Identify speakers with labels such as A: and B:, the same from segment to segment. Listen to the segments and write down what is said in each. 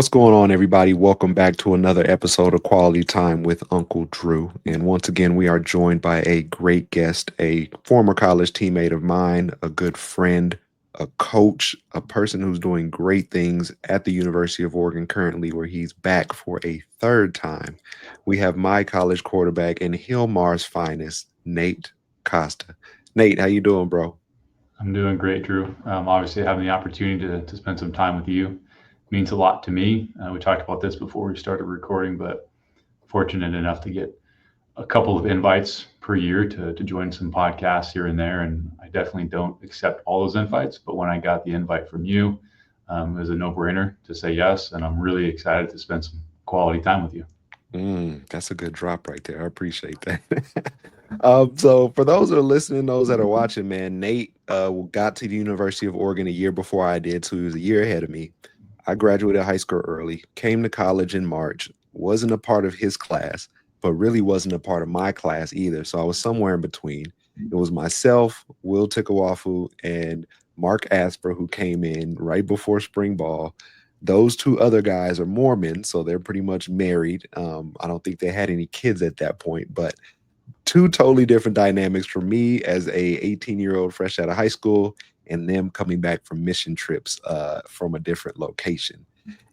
A: What's going on, everybody? Welcome back to another episode of Quality Time with Uncle Drew. And once again, we are joined by a great guest, a former college teammate of mine, a good friend, a coach, a person who's doing great things at the University of Oregon currently, where he's back for a third time. We have my college quarterback and Hillmar's finest, Nate Costa. Nate, how you doing, bro?
B: I'm doing great, Drew. Obviously, having the opportunity to spend some time with you means a lot to me. We talked about this before we started recording, but fortunate enough to get a couple of invites per year to join some podcasts here and there. And I definitely don't accept all those invites, but when I got the invite from you, it was a no brainer to say yes. And I'm really excited to spend some quality time with you.
A: That's a good drop right there. I appreciate that. So for those that are listening, those that are watching, man, Nate got to the University of Oregon a year before I did, so he was a year ahead of me. I graduated high school early, came to college in March, wasn't a part of his class, but really wasn't a part of my class either. So I was somewhere in between. It was myself, Will Tikawafu, and Mark Asper who came in right before spring ball. Those two other guys are Mormon, so they're pretty much married. I don't think they had any kids at that point, but two totally different dynamics for me as a 18-year-old fresh out of high school and them coming back from mission trips from a different location.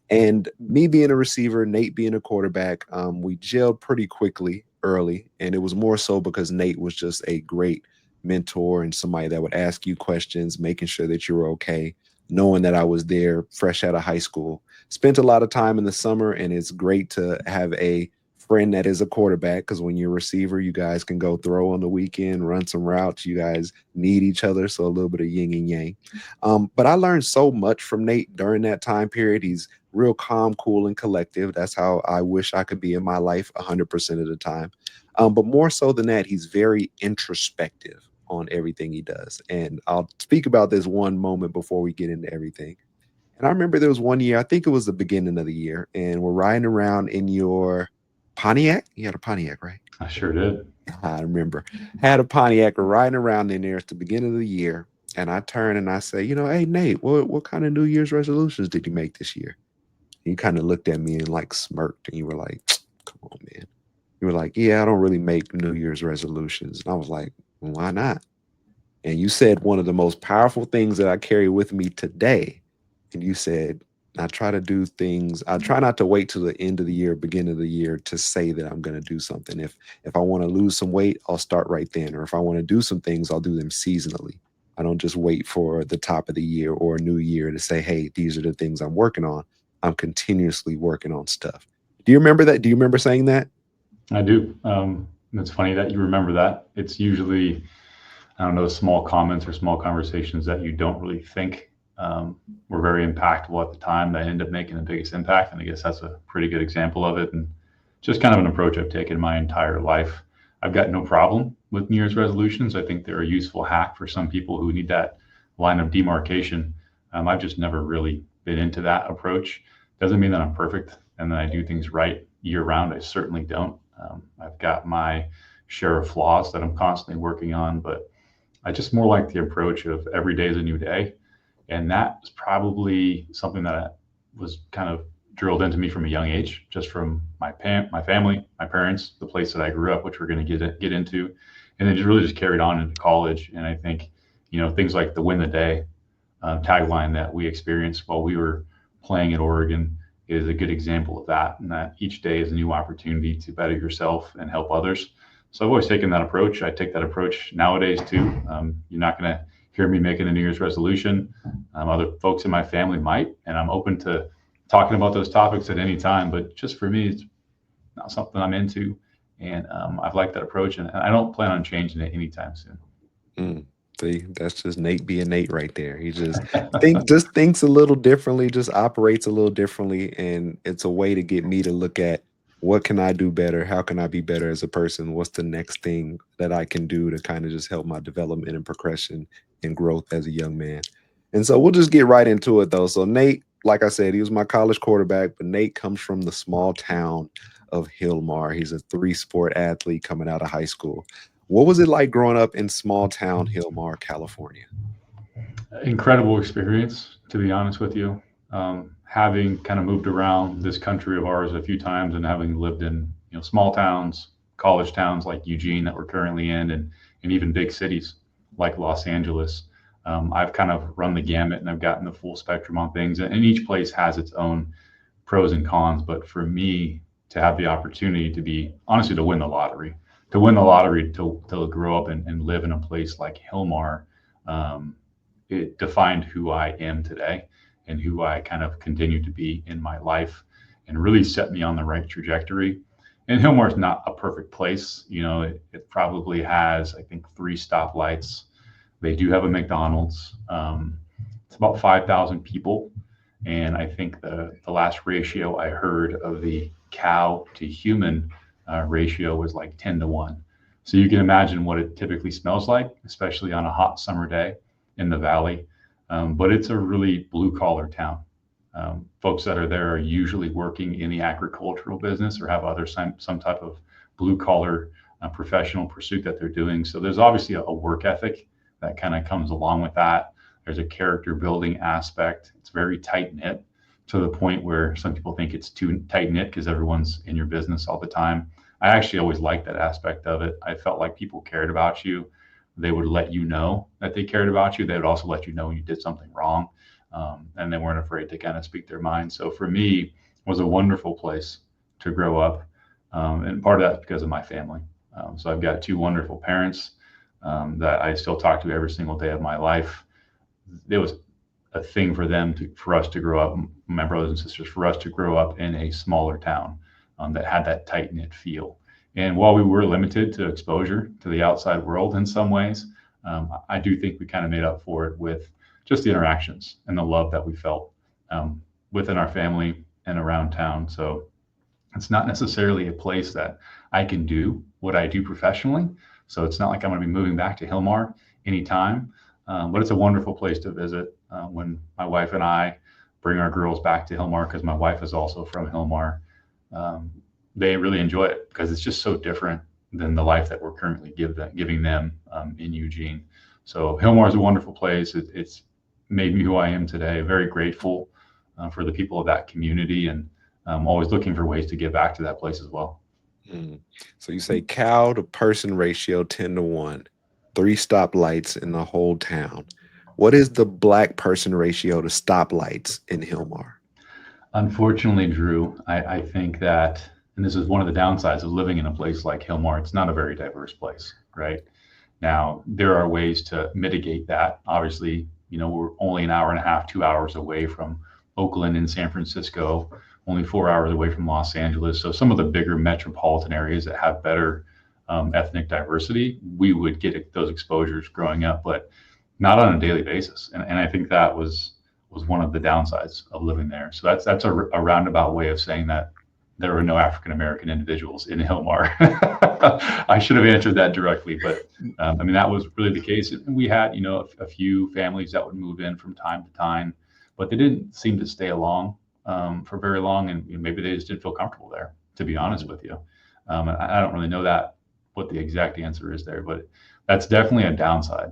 A: And me being a receiver, Nate being a quarterback, we gelled pretty quickly early. And it was more so because Nate was just a great mentor and somebody that would ask you questions, making sure that you were okay, knowing that I was there fresh out of high school. Spent a lot of time in the summer, and it's great to have a friend that is a quarterback because when you're a receiver, you guys can go throw on the weekend, run some routes. You guys need each other. So a little bit of yin and yang. But I learned so much from Nate during that time period. He's real calm, cool, and collective. That's how I wish I could be in my life 100% of the time. But more so than that, he's very introspective on everything he does. And I'll speak about this one moment before we get into everything. And I remember there was one year, I think it was the beginning of the year, and we're riding around in your Pontiac. You had a Pontiac, right?
B: I sure did.
A: I remember. Had a Pontiac. We're riding around in there. It's the beginning of the year. And I turn and I say, hey, Nate, what kind of New Year's resolutions did you make this year? You kind of looked at me and like smirked, and you were like, come on, man. You were like, yeah, I don't really make New Year's resolutions. And I was like, why not? And you said one of the most powerful things that I carry with me today. And you said, I try to do things. I try not to wait till the end of the year, beginning of the year to say that I'm going to do something. If I want to lose some weight, I'll start right then. Or if I want to do some things, I'll do them seasonally. I don't just wait for the top of the year or a new year to say, hey, these are the things I'm working on. I'm continuously working on stuff. Do you remember that? Do you remember saying that?
B: I do. It's funny that you remember that. It's usually, I don't know, small comments or small conversations that you don't really think were very impactful at the time that end up making the biggest impact. And I guess that's a pretty good example of it. And just kind of an approach I've taken my entire life. I've got no problem with New Year's resolutions. I think they're a useful hack for some people who need that line of demarcation. I've just never really been into that approach. Doesn't mean that I'm perfect and that I do things right year round. I certainly don't. I've got my share of flaws that I'm constantly working on, but I just more like the approach of every day is a new day. And that is probably something that was kind of drilled into me from a young age, just from my family, my parents, the place that I grew up, which we're going to get into, and then just really just carried on into college. And I think, things like the win the day tagline that we experienced while we were playing at Oregon is a good example of that. And that each day is a new opportunity to better yourself and help others. So I've always taken that approach. I take that approach nowadays too. You're not going to hear me making a New Year's resolution. Other folks in my family might, and I'm open to talking about those topics at any time. But just for me, it's not something I'm into, and I've liked that approach, and I don't plan on changing it anytime soon.
A: Mm, see, that's just Nate being Nate right there. He just thinks a little differently, just operates a little differently, and it's a way to get me to look at what can I do better? How can I be better as a person? What's the next thing that I can do to kind of just help my development and progression and growth as a young man? And so we'll just get right into it though. So Nate, like I said, he was my college quarterback, but Nate comes from the small town of Hillmar. He's a three-sport athlete coming out of high school. What was it like growing up in small town Hillmar, California?
B: Incredible experience, to be honest with you. having kind of moved around this country of ours a few times and having lived in small towns, college towns like Eugene that we're currently in, and even big cities like Los Angeles, I've kind of run the gamut and I've gotten the full spectrum on things. And each place has its own pros and cons. But for me to have the opportunity to be honestly to win the lottery, to grow up and live in a place like Hillmar, um, it defined who I am today and who I kind of continue to be in my life and really set me on the right trajectory. And Hillmar is not a perfect place. It probably has, I think, 3 stoplights. They do have a McDonald's. It's about 5,000 people. And I think the last ratio I heard of the cow to human ratio was like 10 to 1. So you can imagine what it typically smells like, especially on a hot summer day in the valley. But it's a really blue collar town. Folks that are there are usually working in the agricultural business or have other some type of blue collar professional pursuit that they're doing. So there's obviously a work ethic that kind of comes along with that. There's a character building aspect. It's very tight knit to the point where some people think it's too tight knit because everyone's in your business all the time. I actually always liked that aspect of it. I felt like people cared about you. They would let you know that they cared about you. They would also let you know when you did something wrong, and they weren't afraid to kind of speak their mind. So for me, it was a wonderful place to grow up, and part of that's because of my family. So I've got two wonderful parents that I still talk to every single day of my life. It was a thing for for us to grow up, my brothers and sisters, for us to grow up in a smaller town that had that tight knit feel. And while we were limited to exposure to the outside world in some ways, I do think we kind of made up for it with just the interactions and the love that we felt within our family and around town. So it's not necessarily a place that I can do what I do professionally. So it's not like I'm going to be moving back to Hillmar anytime, but it's a wonderful place to visit when my wife and I bring our girls back to Hillmar because my wife is also from Hillmar. Um, they really enjoy it because it's just so different than the life that we're currently giving them in Eugene. So Hillmar is a wonderful place. It's made me who I am today. Very grateful for the people of that community, and I'm always looking for ways to give back to that place as well.
A: Mm. So you say cow to person ratio 10 to 1, 3 stoplights in the whole town. What is the black person ratio to stoplights in Hillmar?
B: Unfortunately, Drew, I think that, and this is one of the downsides of living in a place like Hillmar, it's not a very diverse place, right? Now, there are ways to mitigate that. Obviously, we're only an hour and a half, 2 hours away from Oakland and San Francisco, only 4 hours away from Los Angeles. So some of the bigger metropolitan areas that have better ethnic diversity, we would get those exposures growing up, but not on a daily basis. And I think that was one of the downsides of living there. So that's a roundabout way of saying that there were no African American individuals in Hillmar. I should have answered that directly, but I mean that was really the case. And we had a few families that would move in from time to time, but they didn't seem to stay along for very long, and maybe they just didn't feel comfortable there. To be honest with you, I don't really know that what the exact answer is there, but that's definitely a downside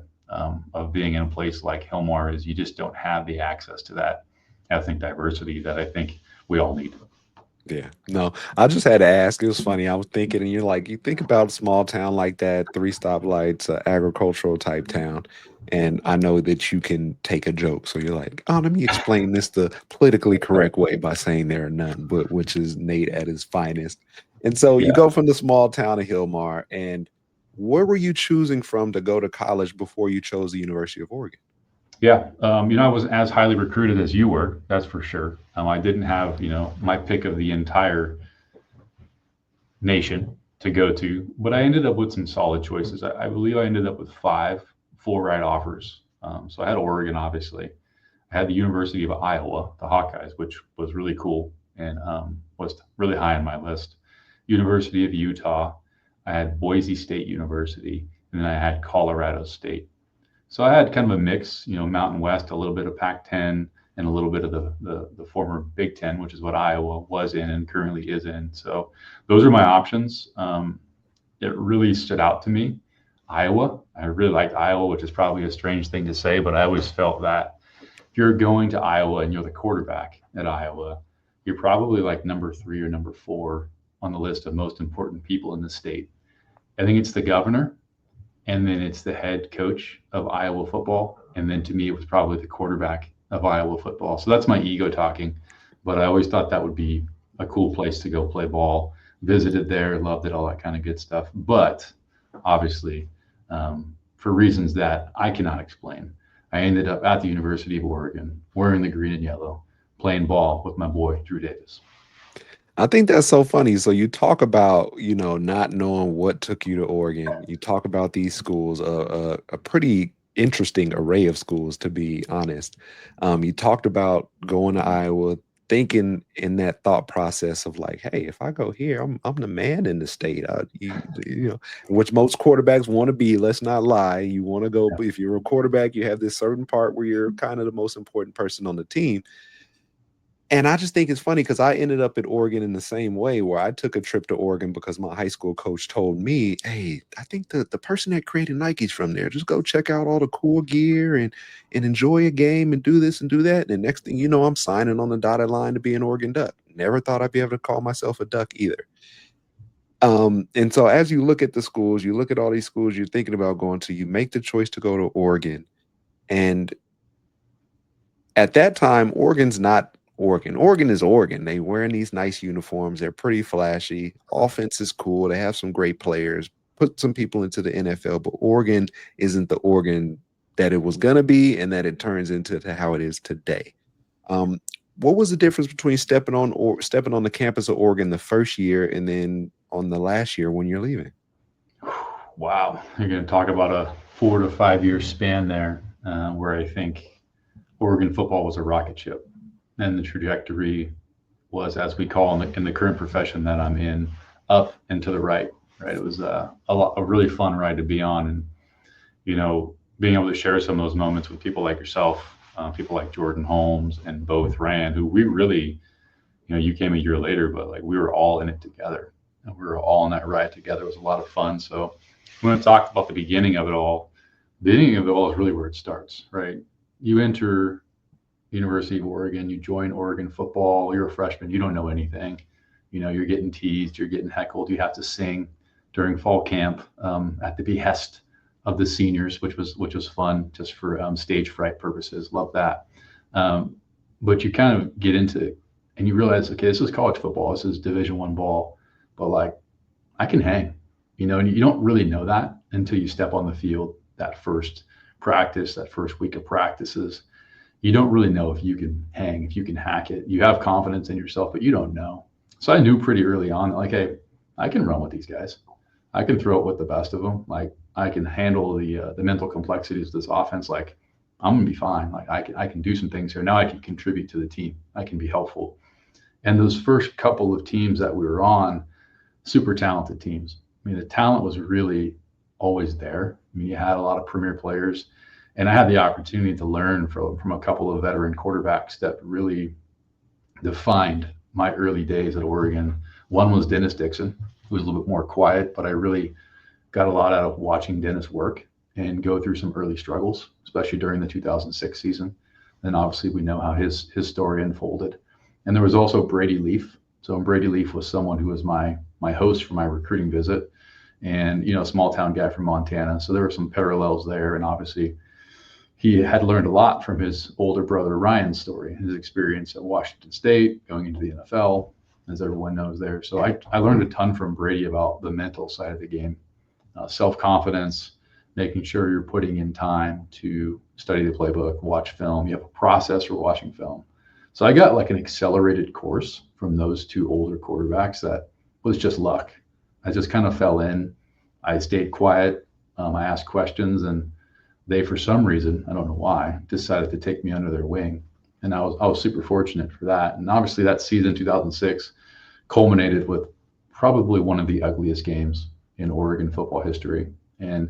B: of being in a place like Hillmar is you just don't have the access to that ethnic diversity that I think we all need.
A: Yeah. No, I just had to ask. It was funny. I was thinking, and you're like, you think about a small town like that, 3 stoplights, agricultural type town. And I know that you can take a joke. So you're like, oh, let me explain this the politically
B: Right.
A: correct way by saying there are none, but which is Nate at his finest. And so you
B: Yeah.
A: go from the small town of Hillmar, and where were you choosing from to go to college before you chose the University of Oregon?
B: Yeah. I wasn't as highly recruited as you were, that's for sure. I didn't have, my pick of the entire nation to go to, but I ended up with some solid choices. I believe I ended up with five full ride offers. So I had Oregon, obviously. I had the University of Iowa, the Hawkeyes, which was really cool and was really high on my list. University of Utah. I had Boise State University, and then I had Colorado State. So I had kind of a mix, Mountain West, a little bit of Pac-10, and a little bit of the former Big Ten, which is what Iowa was in and currently is in. So those are my options. It really stood out to me. Iowa, I really liked Iowa, which is probably a strange thing to say, but I always felt that if you're going to Iowa and you're the quarterback at Iowa, you're probably like number 3 or number 4 on the list of most important people in the state. I think it's the governor, and then it's the head coach of Iowa football, and then to me it was probably the quarterback of Iowa football. So that's my ego talking, but I always thought that would be a cool place to go play ball. Visited there, loved it, all that kind of good stuff. But obviously, for reasons that I cannot explain, I ended up at the University of Oregon wearing the green and yellow, playing ball with my boy Drew Davis.
A: I think that's so funny. So you talk about, not knowing what took you to Oregon. You talk about these schools, a pretty interesting array of schools, to be honest. You talked about going to Iowa, thinking in that thought process of like, hey, if I go here, I'm the man in the state. Which most quarterbacks want to be. Let's not lie. You want to go,
B: Yeah.
A: if you're a quarterback, you have this certain part where you're kind of the most important person on the team. And I just think it's funny because I ended up at Oregon in the same way, where I took a trip to Oregon because my high school coach told me, hey, I think the person that created Nike's from there. Just go check out all the cool gear and enjoy a game and do this and do that. And next thing you know, I'm signing on the dotted line to be an Oregon Duck. Never thought I'd be able to call myself a Duck either. And so as you look at the schools, you look at all these schools you're thinking about going to, you make the choice to go to Oregon. And at that time, Oregon's not Oregon. Oregon is Oregon. They wearing these nice uniforms. They're pretty flashy. Offense is cool. They have some great players. Put some people into the NFL, but Oregon isn't the Oregon that it was gonna be, and that it turns into how it is today. Um, what was the difference between stepping on the campus of Oregon the first year and then on the last year when you're leaving?
B: Wow, you're going to talk about a 4 to 5 year span there, where I think Oregon football was a rocket ship, and the trajectory was, as we call in the current profession that I'm in, up and to the right. Right, it was a really fun ride to be on, and being able to share some of those moments with people like yourself, people like Jordan Holmes and Bo Thran, who we really, you came a year later, but like we were all in it together, and we were all in that ride together. It was a lot of fun. So when I talked about the beginning of it all, the beginning of it all is really where it starts, right? You enter University of Oregon, you join Oregon football, you're a freshman, you don't know anything. You're getting teased, you're getting heckled, you have to sing during fall camp, at the behest of the seniors, which was fun just for stage fright purposes. Love that. But you kind of get into, and you realize, okay, this is college football, this is Division I ball, but like I can hang, and you don't really know that until you step on the field that first practice, that first week of practices. You don't really know if you can hang, if you can hack it. You have confidence in yourself, but you don't know. So I knew pretty early on, like, hey, I can run with these guys. I can throw it with the best of them. Like I can handle the mental complexities of this offense. Like I'm gonna be fine. Like I can do some things here. Now I can contribute to the team. I can be helpful. And those first couple of teams that we were on, super talented teams. I mean, the talent was really always there. I mean, you had a lot of premier players, and I had the opportunity to learn from a couple of veteran quarterbacks that really defined my early days at Oregon. One was Dennis Dixon, who was a little bit more quiet, but I really got a lot out of watching Dennis work and go through some early struggles, especially during the 2006 season. And obviously, we know how his story unfolded. And there was also Brady Leaf. So Brady Leaf was someone who was my host for my recruiting visit, and a small town guy from Montana. So there were some parallels there, and obviously he had learned a lot from his older brother Ryan's story, his experience at Washington State, going into the NFL, as everyone knows there. So I learned a ton from Brady about the mental side of the game, self-confidence, making sure you're putting in time to study the playbook, watch film. You have a process for watching film. So I got like an accelerated course from those two older quarterbacks that was just luck. I just kind of fell in. I stayed quiet. I asked questions, and they, for some reason, I don't know why, decided to take me under their wing. And I was super fortunate for that. And obviously that season, 2006, culminated with probably one of the ugliest games in Oregon football history. And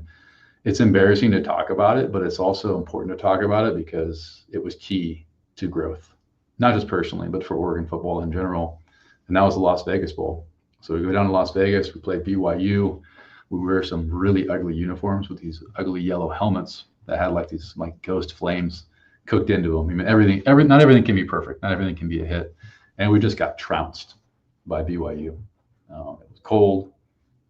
B: it's embarrassing to talk about it, but it's also important to talk about it because it was key to growth, not just personally, but for Oregon football in general. And that was the Las Vegas Bowl. So we go down to Las Vegas, we play BYU. We wear some really ugly uniforms with these ugly yellow helmets that had like these like ghost flames cooked into them. I mean, not everything can be perfect. Not everything can be a hit. And we just got trounced by BYU. It was cold.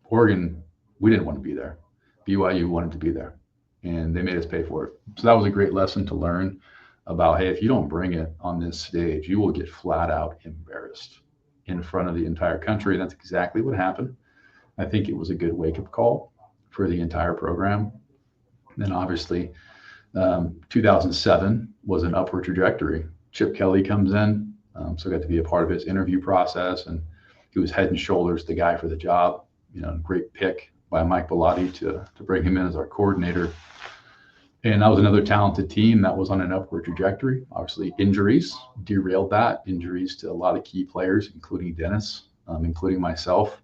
B: Oregon, we didn't want to be there. BYU wanted to be there, and they made us pay for it. So that was a great lesson to learn about, hey, if you don't bring it on this stage, you will get flat out embarrassed in front of the entire country. And that's exactly what happened. I think it was a good wake up call for the entire program. And then obviously, 2007 was an upward trajectory. Chip Kelly comes in, so I got to be a part of his interview process, and he was head and shoulders the guy for the job. Great pick by Mike Bellotti to bring him in as our coordinator. And that was another talented team that was on an upward trajectory. Obviously, injuries derailed that. Injuries to a lot of key players, including Dennis, including myself,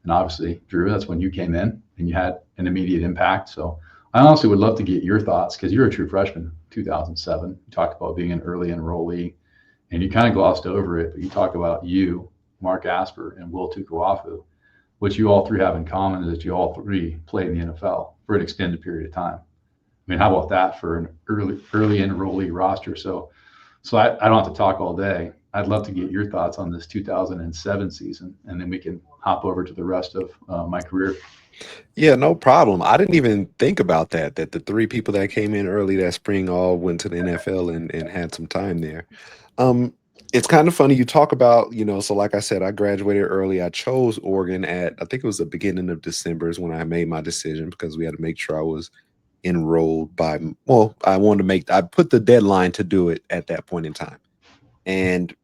B: and obviously Drew. That's when you came in and you had an immediate impact. So I honestly would love to get your thoughts, because you're a true freshman, 2007. You talked about being an early enrollee, and you kind of glossed over it, but you talked about you, Mark Asper, and Will Tukuafu. What you all three have in common is that you all three played in the NFL for an extended period of time. I mean, how about that for an early enrollee roster? So I don't have to talk all day. I'd love to get your thoughts on this 2007 season, and then we can hop over to the rest of my career.
A: Yeah, no problem. I didn't even think about that the three people that came in early that spring all went to the NFL and had some time there. Um, it's kind of funny you talk about, so like I said, I graduated early. I chose Oregon at, I think it was the beginning of December is when I made my decision, because we had to make sure I was enrolled by, well, I put the deadline to do it at that point in time. And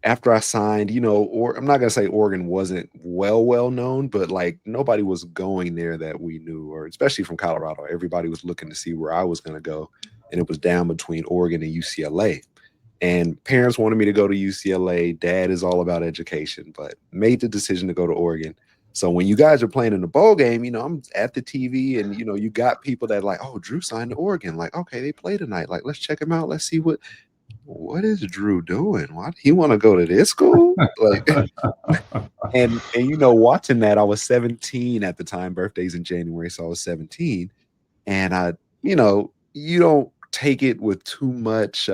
A: after I signed, or I'm not gonna say Oregon wasn't well known, but like nobody was going there that we knew, or especially from Colorado. Everybody was looking to see where I was gonna go, and it was down between Oregon and UCLA. And parents wanted me to go to UCLA. Dad is all about education, but made the decision to go to Oregon. So when you guys are playing in the bowl game, I'm at the TV, and you got people that like, oh, Drew signed to Oregon. Like, okay, they play tonight. Like, let's check him out. Let's see what is Drew doing? Why he want to go to this school? Like, and watching that, I was 17 at the time. Birthday's in January, so I was 17, and you don't take it with too much.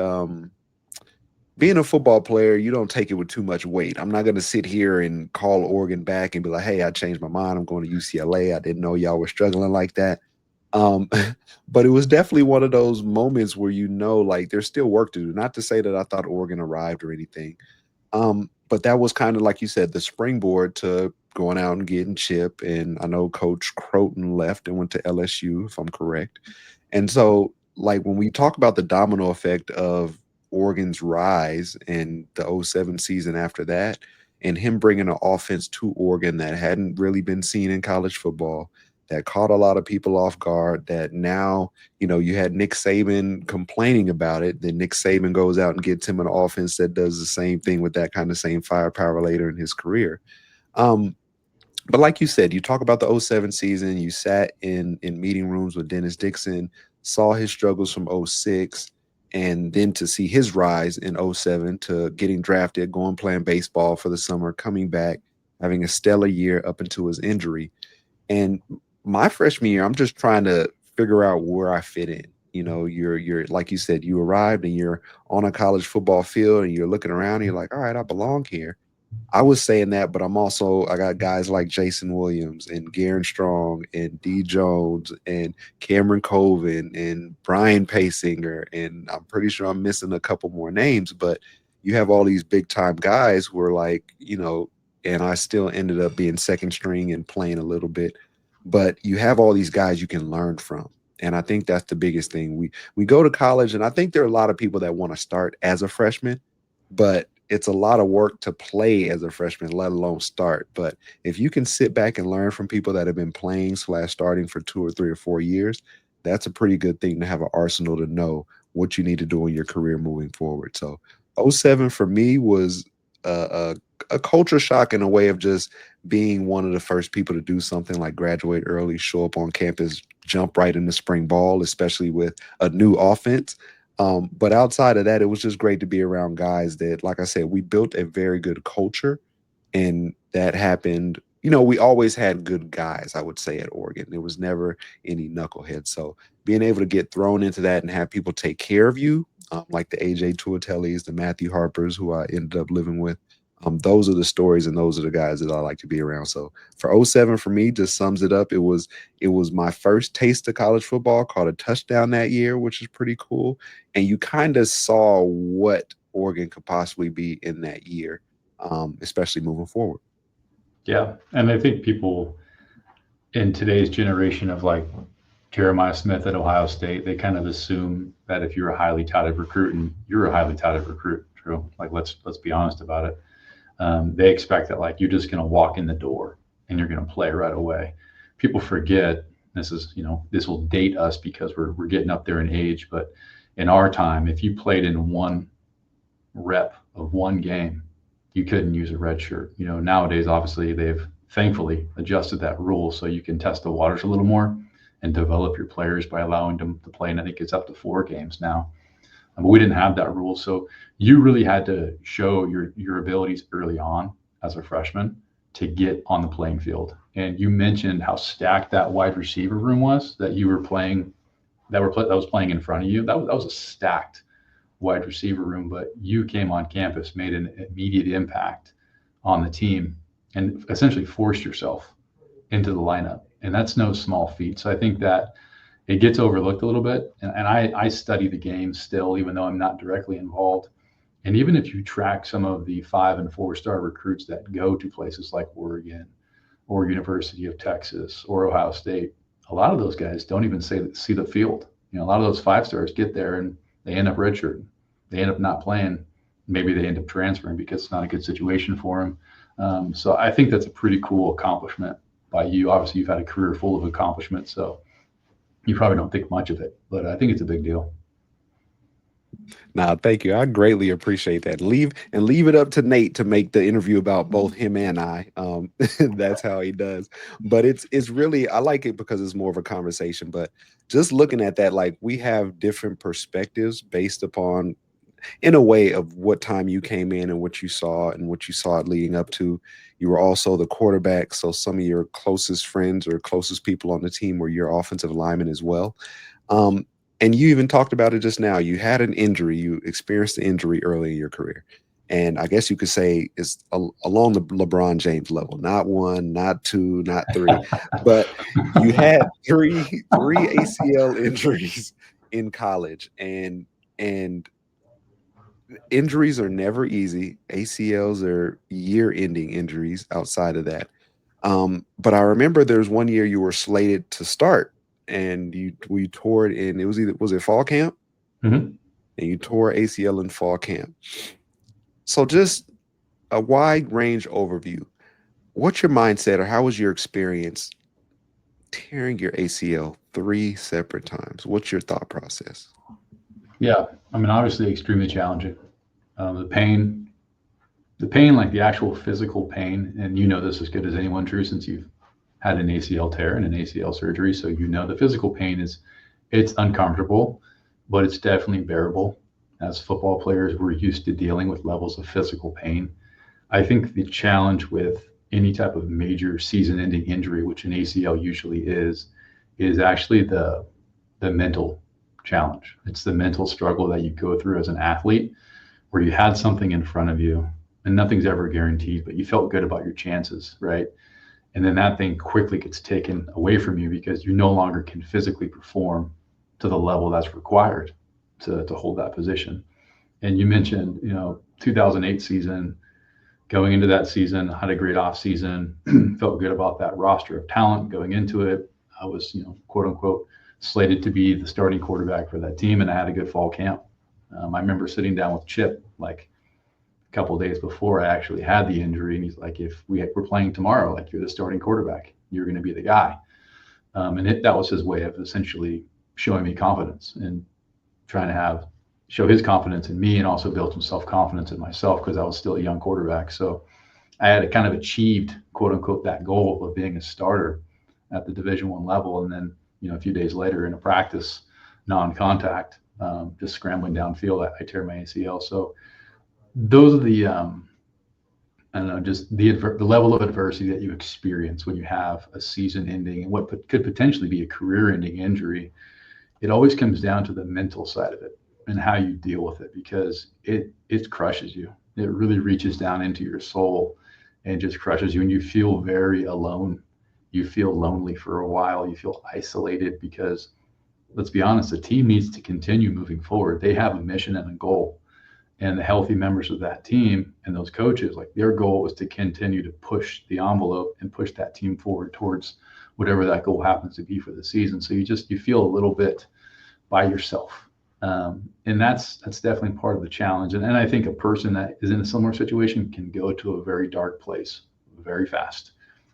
A: Being a football player, you don't take it with too much weight. I'm not going to sit here and call Oregon back and be like, "Hey, I changed my mind. I'm going to UCLA. I didn't know y'all were struggling like that." Um, but it was definitely one of those moments where like there's still work to do. Not to say that I thought Oregon arrived or anything. But that was kind of like you said, the springboard to going out and getting Chip. And I know Coach Croton left and went to LSU, if I'm correct. And so, like when we talk about the domino effect of Oregon's rise and the '07 season after that, and him bringing an offense to Oregon that hadn't really been seen in college football, that caught a lot of people off guard, that now, you had Nick Saban complaining about it. Then Nick Saban goes out and gets him an offense that does the same thing with that kind of same firepower later in his career. Um, but like you said, you talk about the '07 season, you sat in meeting rooms with Dennis Dixon, saw his struggles from '06, and then to see his rise in '07 to getting drafted, going playing baseball for the summer, coming back, having a stellar year up until his injury. And my freshman year, I'm just trying to figure out where I fit in. You're like you said, you arrived and you're on a college football field and you're looking around and you're like, all right, I belong here. I was saying that, but I got guys like Jason Williams and Garen Strong and D Jones and Cameron Coven and Brian Paysinger, and I'm pretty sure I'm missing a couple more names, but you have all these big time guys who are like, and I still ended up being second string and playing a little bit, but you have all these guys you can learn from. And I think that's the biggest thing. We go to college, and I think there are a lot of people that want to start as a freshman, but it's a lot of work to play as a freshman, let alone start. But if you can sit back and learn from people that have been playing / starting for 2 or 3 or 4 years, that's a pretty good thing to have an arsenal to know what you need to do in your career moving forward. So '07 for me was a culture shock in a way of just being one of the first people to do something like graduate early, show up on campus, jump right into spring ball, especially with a new offense. But outside of that, it was just great to be around guys that, like I said, we built a very good culture. And that happened we always had good guys, I would say, at Oregon. There was never any knuckleheads. So being able to get thrown into that and have people take care of you, like the AJ Tuatellis, the Matthew Harpers, who I ended up living with, those are the stories and those are the guys that I like to be around. So for '07, for me, just sums it up. It was my first taste of college football, caught a touchdown that year, which is pretty cool. And you kind of saw what Oregon could possibly be in that year, especially moving forward.
B: Yeah, and I think people in today's generation of like Jeremiah Smith at Ohio State, they kind of assume that if you're a highly touted recruit, and you're a highly touted recruit, true. Like let's be honest about it. They expect that like you're just going to walk in the door and you're going to play right away. People forget this is this will date us because we're getting up there in age, but in our time, if you played in one rep of one game, you couldn't use a red shirt. Nowadays, obviously, they've thankfully adjusted that rule so you can test the waters a little more and develop your players by allowing them to play. And I think it's up to 4 games now. But we didn't have that rule, so you really had to show your abilities early on as a freshman to get on the playing field. And you mentioned how stacked that wide receiver room was that you were playing, that was playing in front of you. That was a stacked wide receiver room, but you came on campus, made an immediate impact on the team, and essentially forced yourself into the lineup. And that's no small feat. So I think that it gets overlooked a little bit. And I study the game still, even though I'm not directly involved. And even if you track some of the 5 and 4 star recruits that go to places like Oregon or University of Texas or Ohio State, a lot of those guys don't even see the field. A lot of those 5 stars get there and they end up redshirting. They end up not playing. Maybe they end up transferring because it's not a good situation for them. So I think that's a pretty cool accomplishment by you. Obviously, you've had a career full of accomplishments, so you probably don't think much of it, but I think it's a big deal.
A: Now, thank you. I greatly appreciate that. Leave it up to Nate to make the interview about both him and I. That's how he does. But it's really, I like it because it's more of a conversation. But just looking at that, like we have different perspectives based upon, in a way, of what time you came in and what you saw it leading up to. You were also the quarterback, so some of your closest friends or closest people on the team were your offensive linemen as well. Um, and you even talked about it just now. You had an injury. You experienced an injury early in your career, and I guess you could say it's along the LeBron James level. Not one, not two, not three, but you had three ACL injuries in college, and injuries are never easy. ACLs are year-ending injuries outside of that. But I remember there's one year you were slated to start and we tore it in, it was either, was it fall camp?
B: Mm-hmm.
A: And you tore ACL in fall camp. So just a wide range overview. What's your mindset or how was your experience tearing your ACL 3 separate times? What's your thought process?
B: Yeah, I mean, obviously, extremely challenging. The pain, like the actual physical pain, and you know this as good as anyone, Drew, since you've had an ACL tear and an ACL surgery, so you know the physical pain it's uncomfortable, but it's definitely bearable. As football players, we're used to dealing with levels of physical pain. I think the challenge with any type of major season-ending injury, which an ACL usually is actually the mental challenge. It's the mental struggle that you go through as an athlete, where you had something in front of you, and nothing's ever guaranteed, but you felt good about your chances, right? And then that thing quickly gets taken away from you because you no longer can physically perform to the level that's required to hold that position. And you mentioned, 2008 season, going into that season, had a great off season, felt good about that roster of talent going into it. I was, quote unquote, slated to be the starting quarterback for that team, and I had a good fall camp. I remember sitting down with Chip like a couple of days before I actually had the injury, and he's like, "If we're playing tomorrow, like you're the starting quarterback, you're going to be the guy." That was his way of essentially showing me confidence and trying to show his confidence in me, and also build some self confidence in myself because I was still a young quarterback. So I had kind of achieved, quote unquote, that goal of being a starter at the Division I level, and then a few days later in a practice, non-contact, just scrambling downfield, I tear my ACL. So those are the I don't know, just the level of adversity that you experience when you have a season ending and what could potentially be a career ending injury. It always comes down to the mental side of it and how you deal with it, because it crushes you. It really reaches down into your soul and just crushes you, and you feel very alone. You feel lonely for a while. You feel isolated because, let's be honest, the team needs to continue moving forward. They have a mission and a goal, and the healthy members of that team and those coaches, like, their goal is to continue to push the envelope and push that team forward towards whatever that goal happens to be for the season. So you feel a little bit by yourself. And that's definitely part of the challenge. And I think a person that is in a similar situation can go to a very dark place very fast.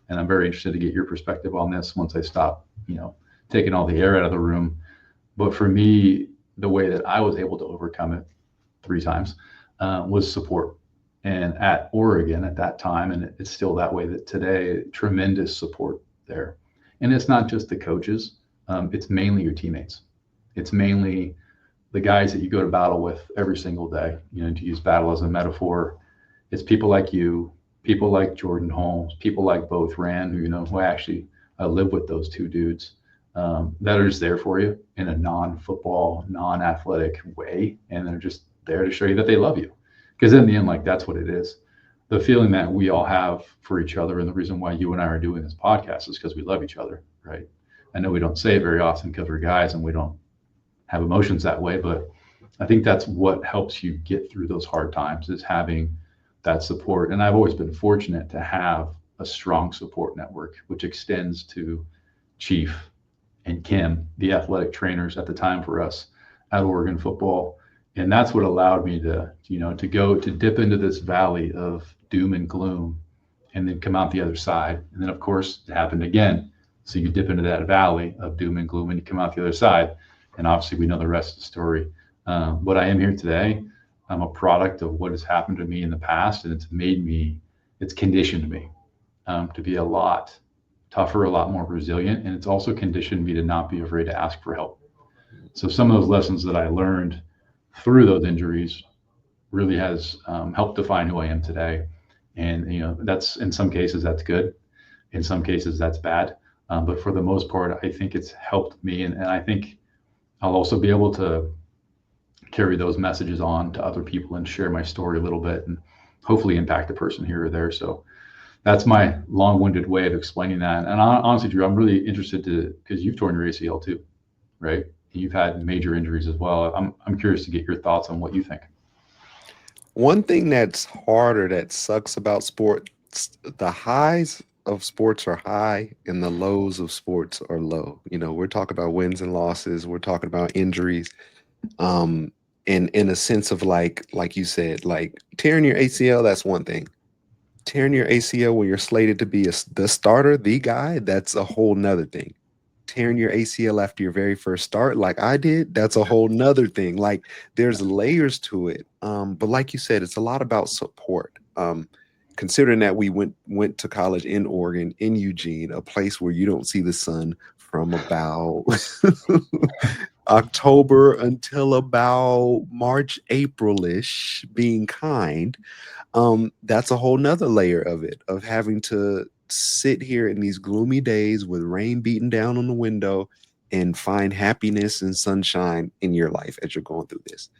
B: And I'm very interested to get your perspective on this once I stop, taking all the air out of the room. But for me, the way that I was able to overcome it 3 times was support. And at Oregon at that time, and it's still that way that today, tremendous support there. And it's not just the coaches, it's mainly your teammates. It's mainly the guys that you go to battle with every single day. To use battle as a metaphor, it's people like you, people like Jordan Holmes, people like both Ran, who actually I live with those two dudes, that are just there for you in a non-football, non-athletic way, and they're just there to show you that they love you. Because in the end, like, that's what it is. The feeling that we all have for each other, and the reason why you and I are doing this podcast is because we love each other, right? I know we don't say it very often because we're guys and we don't have emotions that way, but I think that's what helps you get through those hard times, is having that support. And I've always been fortunate to have a strong support network, which extends to Chief and Kim, the athletic trainers at the time for us at Oregon football. And that's what allowed me to go to dip into this valley of doom and gloom and then come out the other side. And then, of course, it happened again. So you dip into that valley of doom and gloom and you come out the other side. And obviously, we know the rest of the story. But I am here today. I'm a product of what has happened to me in the past, and it's conditioned me to be a lot tougher, a lot more resilient. And it's also conditioned me to not be afraid to ask for help. So some of those lessons that I learned through those injuries really has helped define who I am today. And, that's, in some cases, that's good. In some cases, that's bad. But for the most part, I think it's helped me. And I think I'll also be able to carry those messages on to other people and share my story a little bit and hopefully impact a person here or there. So that's my long-winded way of explaining that. And honestly, Drew, I'm really interested because you've torn your ACL too, right? You've had major injuries as well. I'm curious to get your thoughts on what you think.
A: One thing that's harder, that sucks about sports, the highs of sports are high and the lows of sports are low. We're talking about wins and losses, we're talking about injuries. Um, in a sense of, like you said, like tearing your ACL, that's one thing. Tearing your ACL when you're slated to be the starter, the guy, that's a whole nother thing. Tearing your ACL after your very first start, like I did, that's a whole nother thing. Like, there's layers to it. But like you said, it's a lot about support. Considering that we went to college in Oregon, in Eugene, a place where you don't see the sun from about October until about March, April-ish, being kind. That's a whole nother layer of it, of having to sit here in these gloomy days with rain beating down on the window and find happiness and sunshine in your life as you're going through this.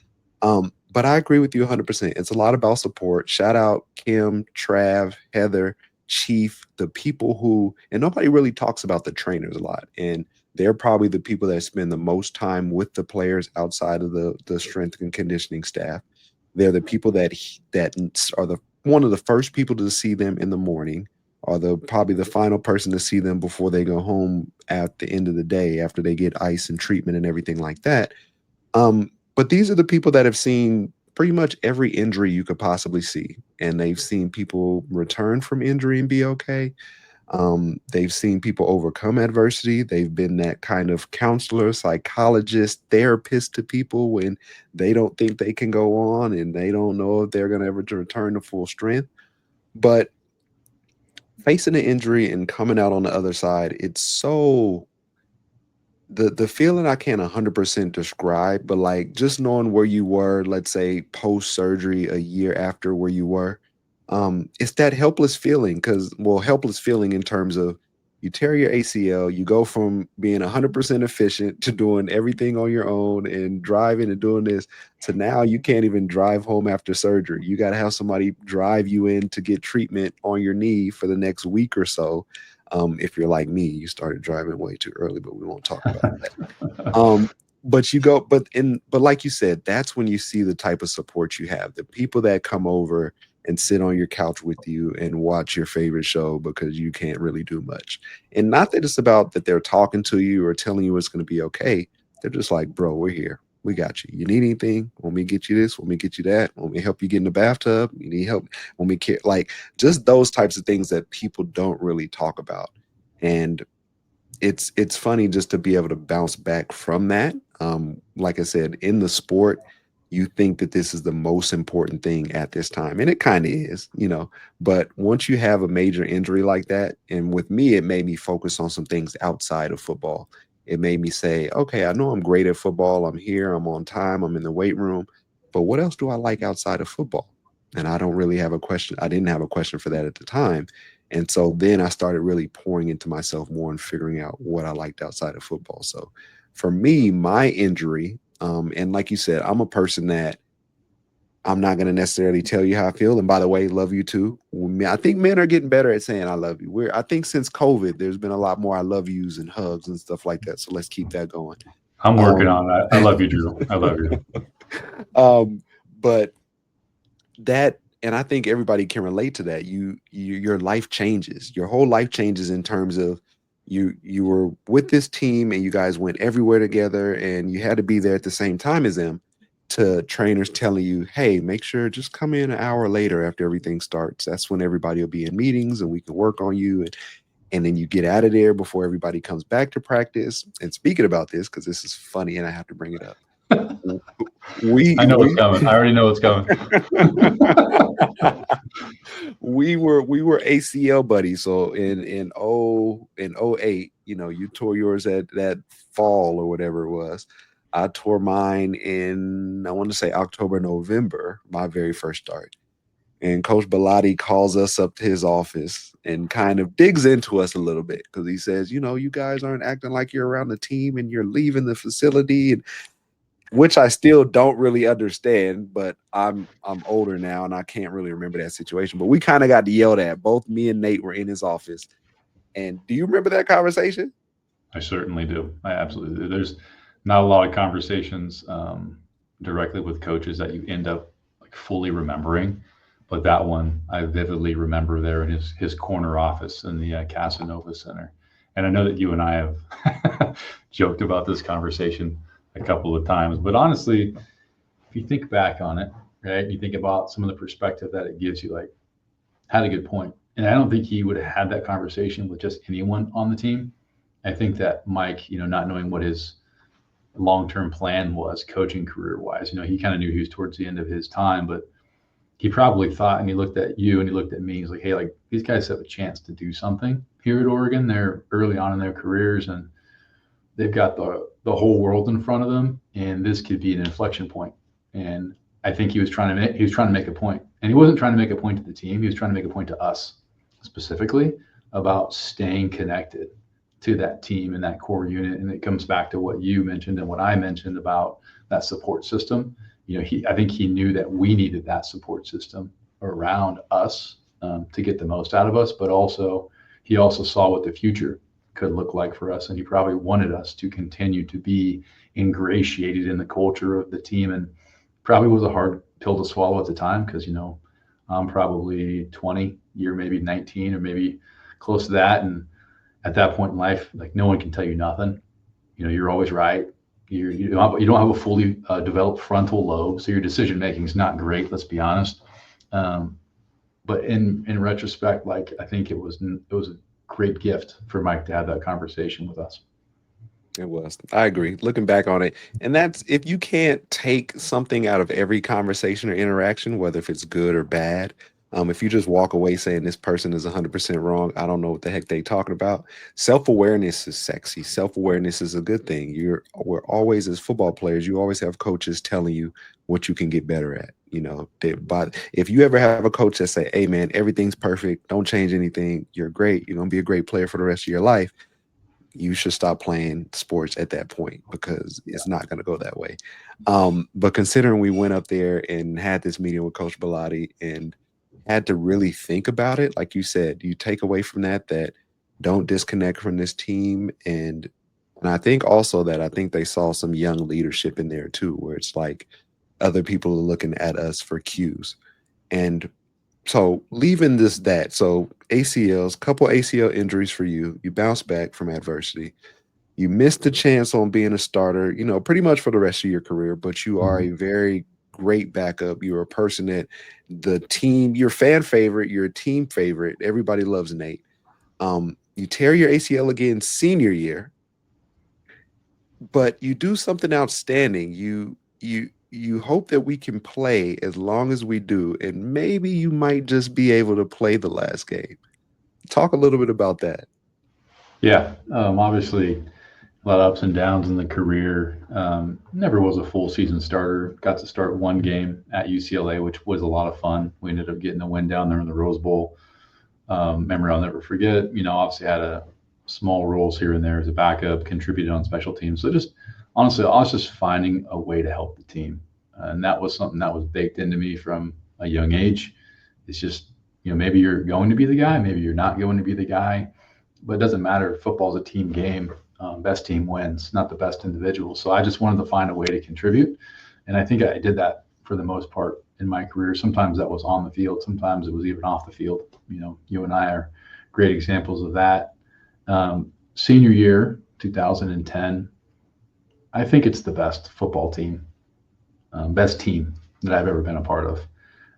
A: But I agree with you 100%. It's a lot about support. Shout out Kim, Trav, Heather, Chief, the people who, and nobody really talks about the trainers a lot. And they're probably the people that spend the most time with the players outside of the strength and conditioning staff. They're the people that are the one of the first people to see them in the morning, or probably the final person to see them before they go home at the end of the day after they get ice and treatment and everything like that. But these are the people that have seen pretty much every injury you could possibly see, and they've seen people return from injury and be okay. They've seen people overcome adversity. They've been that kind of counselor, psychologist, therapist to people when they don't think they can go on and they don't know if they're going to ever to return to full strength. But facing an injury and coming out on the other side, it's so the feeling I can't 100% describe, but like just knowing where you were, let's say post surgery, a year after where you were, It's that helpless feeling because, well, helpless feeling in terms of you tear your ACL, you go from being 100% efficient to doing everything on your own and driving and doing this to now you can't even drive home after surgery. You got to have somebody drive you in to get treatment on your knee for the next week or so. If you're like me, you started driving way too early, but we won't talk about that. Um, but you go, but like you said, that's when you see the type of support you have. The people that come over and sit on your couch with you and watch your favorite show because you can't really do much. And not that it's about that they're talking to you or telling you it's going to be okay. They're just like, bro, we're here. We got you. You need anything? Want me to get you this? Want me to get you that? Want me to help you get in the bathtub? You need help? Want me to care? Like just those types of things that people don't really talk about. And it's funny just to be able to bounce back from that. Like I said, in the sport, you think that this is the most important thing at this time, and it kind of is, you know. But once you have a major injury like that, and with me, it made me focus on some things outside of football. It made me say, okay, I know I'm great at football. I'm here. I'm on time. I'm in the weight room. But what else do I like outside of football? And I don't really have a question. I didn't have a question for that at the time. And so then I started really pouring into myself more and figuring out what I liked outside of football. So for me, my injury, and like you said, I'm a person that I'm not going to necessarily tell you how I feel. And by the way, love you too. I think men are getting better at saying I love you. I think since COVID, there's been a lot more I love yous and hugs and stuff like that. So let's keep that going.
B: I'm working
A: Um,
B: on that. I love you, Drew. I love you.
A: um, but that, and I think everybody can relate to that. Your life changes. Your whole life changes in terms of you were with this team and you guys went everywhere together and you had to be there at the same time as them, to trainers telling you, hey, make sure just come in an hour later after everything starts. That's when everybody will be in meetings and we can work on you. And then you get out of there before everybody comes back to practice. And speaking about this, because this is funny and I have to bring it up.
B: I
A: We
B: know what's
A: we
B: coming. I already know what's coming.
A: we were ACL buddies. So in 08, you know, you tore yours at that fall or whatever it was. I tore mine in, I want to say October, November, my very first start. And Coach Bellotti calls us up to his office and kind of digs into us a little bit because he says, you know, you guys aren't acting like you're around the team and you're leaving the facility. And which I still don't really understand, but I'm older now and I can't really remember that situation. But we kind of got yelled at. Both me and Nate were in his office. And do you remember that conversation?
B: I certainly do. I absolutely do. There's not a lot of conversations directly with coaches that you end up like fully remembering, but that one I vividly remember there in his corner office in the Casanova Center. And I know that you and I have joked about this conversation a couple of times, but honestly, if you think back on it, right, you think about some of the perspective that it gives you, like, had a good point. And I don't think he would have had that conversation with just anyone on the team. I think that Mike, not knowing what his long term plan was, coaching career wise, he kind of knew he was towards the end of his time, but he probably thought, and he looked at you and he looked at me, he's like, hey, like these guys have a chance to do something here at Oregon. They're early on in their careers and they've got the whole world in front of them, and this could be an inflection point. And I think he was trying to make a point, and he wasn't trying to make a point to the team. He was trying to make a point to us specifically about staying connected to that team and that core unit. And it comes back to what you mentioned and what I mentioned about that support system. I think he knew that we needed that support system around us to get the most out of us, but also he also saw what the future could look like for us, and he probably wanted us to continue to be ingratiated in the culture of the team. And probably was a hard pill to swallow at the time because I'm probably 20, you're maybe 19 or maybe close to that, and at that point in life, like no one can tell you nothing. You're always right. You don't have a fully developed frontal lobe, so your decision making is not great. Let's be honest. Um, but in retrospect, like I think it was a great gift for Mike to have that conversation with us.
A: It was. I agree. Looking back on it, and that's if you can't take something out of every conversation or interaction, whether if it's good or bad, If you just walk away saying this person is 100% wrong, I don't know what the heck they talking about. Self-awareness is sexy. Self-awareness is a good thing. We're always, as football players, you always have coaches telling you what you can get better at. But if you ever have a coach that say, "Hey, man, everything's perfect. Don't change anything. You're great. You're gonna be a great player for the rest of your life," you should stop playing sports at that point because it's not going to go that way. But considering we went up there and had this meeting with Coach Bellotti and had to really think about it, like you said, you take away from that don't disconnect from this team, and I think also that I think they saw some young leadership in there too, where it's like other people are looking at us for cues. And so leaving this that so ACLs, couple ACL injuries for you. You bounce back from adversity. You missed the chance on being a starter, pretty much for the rest of your career, but you are a
B: Mhm.
A: very great backup. You're a person that the team, your fan favorite, you're a team favorite. Everybody loves Nate. You tear your ACL again senior year, but you do something outstanding. You hope that we can play as long as we do, and maybe you might just be able to play the last game. Talk a little bit about that.
B: Yeah, obviously a lot of ups and downs in the career. Never was a full season starter. Got to start one game at UCLA, which was a lot of fun. We ended up getting a win down there in the Rose Bowl. Memory I'll never forget. Obviously had a small roles here and there as a backup, contributed on special teams. So just honestly, I was just finding a way to help the team, and that was something that was baked into me from a young age. It's just maybe you're going to be the guy, maybe you're not going to be the guy, but it doesn't matter. Football's a team game. Best team wins, not the best individual. So I just wanted to find a way to contribute, and I think I did that for the most part in my career. Sometimes that was on the field, sometimes it was even off the field. You and I are great examples of that. Senior year, 2010, I think it's the best football team, best team that I've ever been a part of.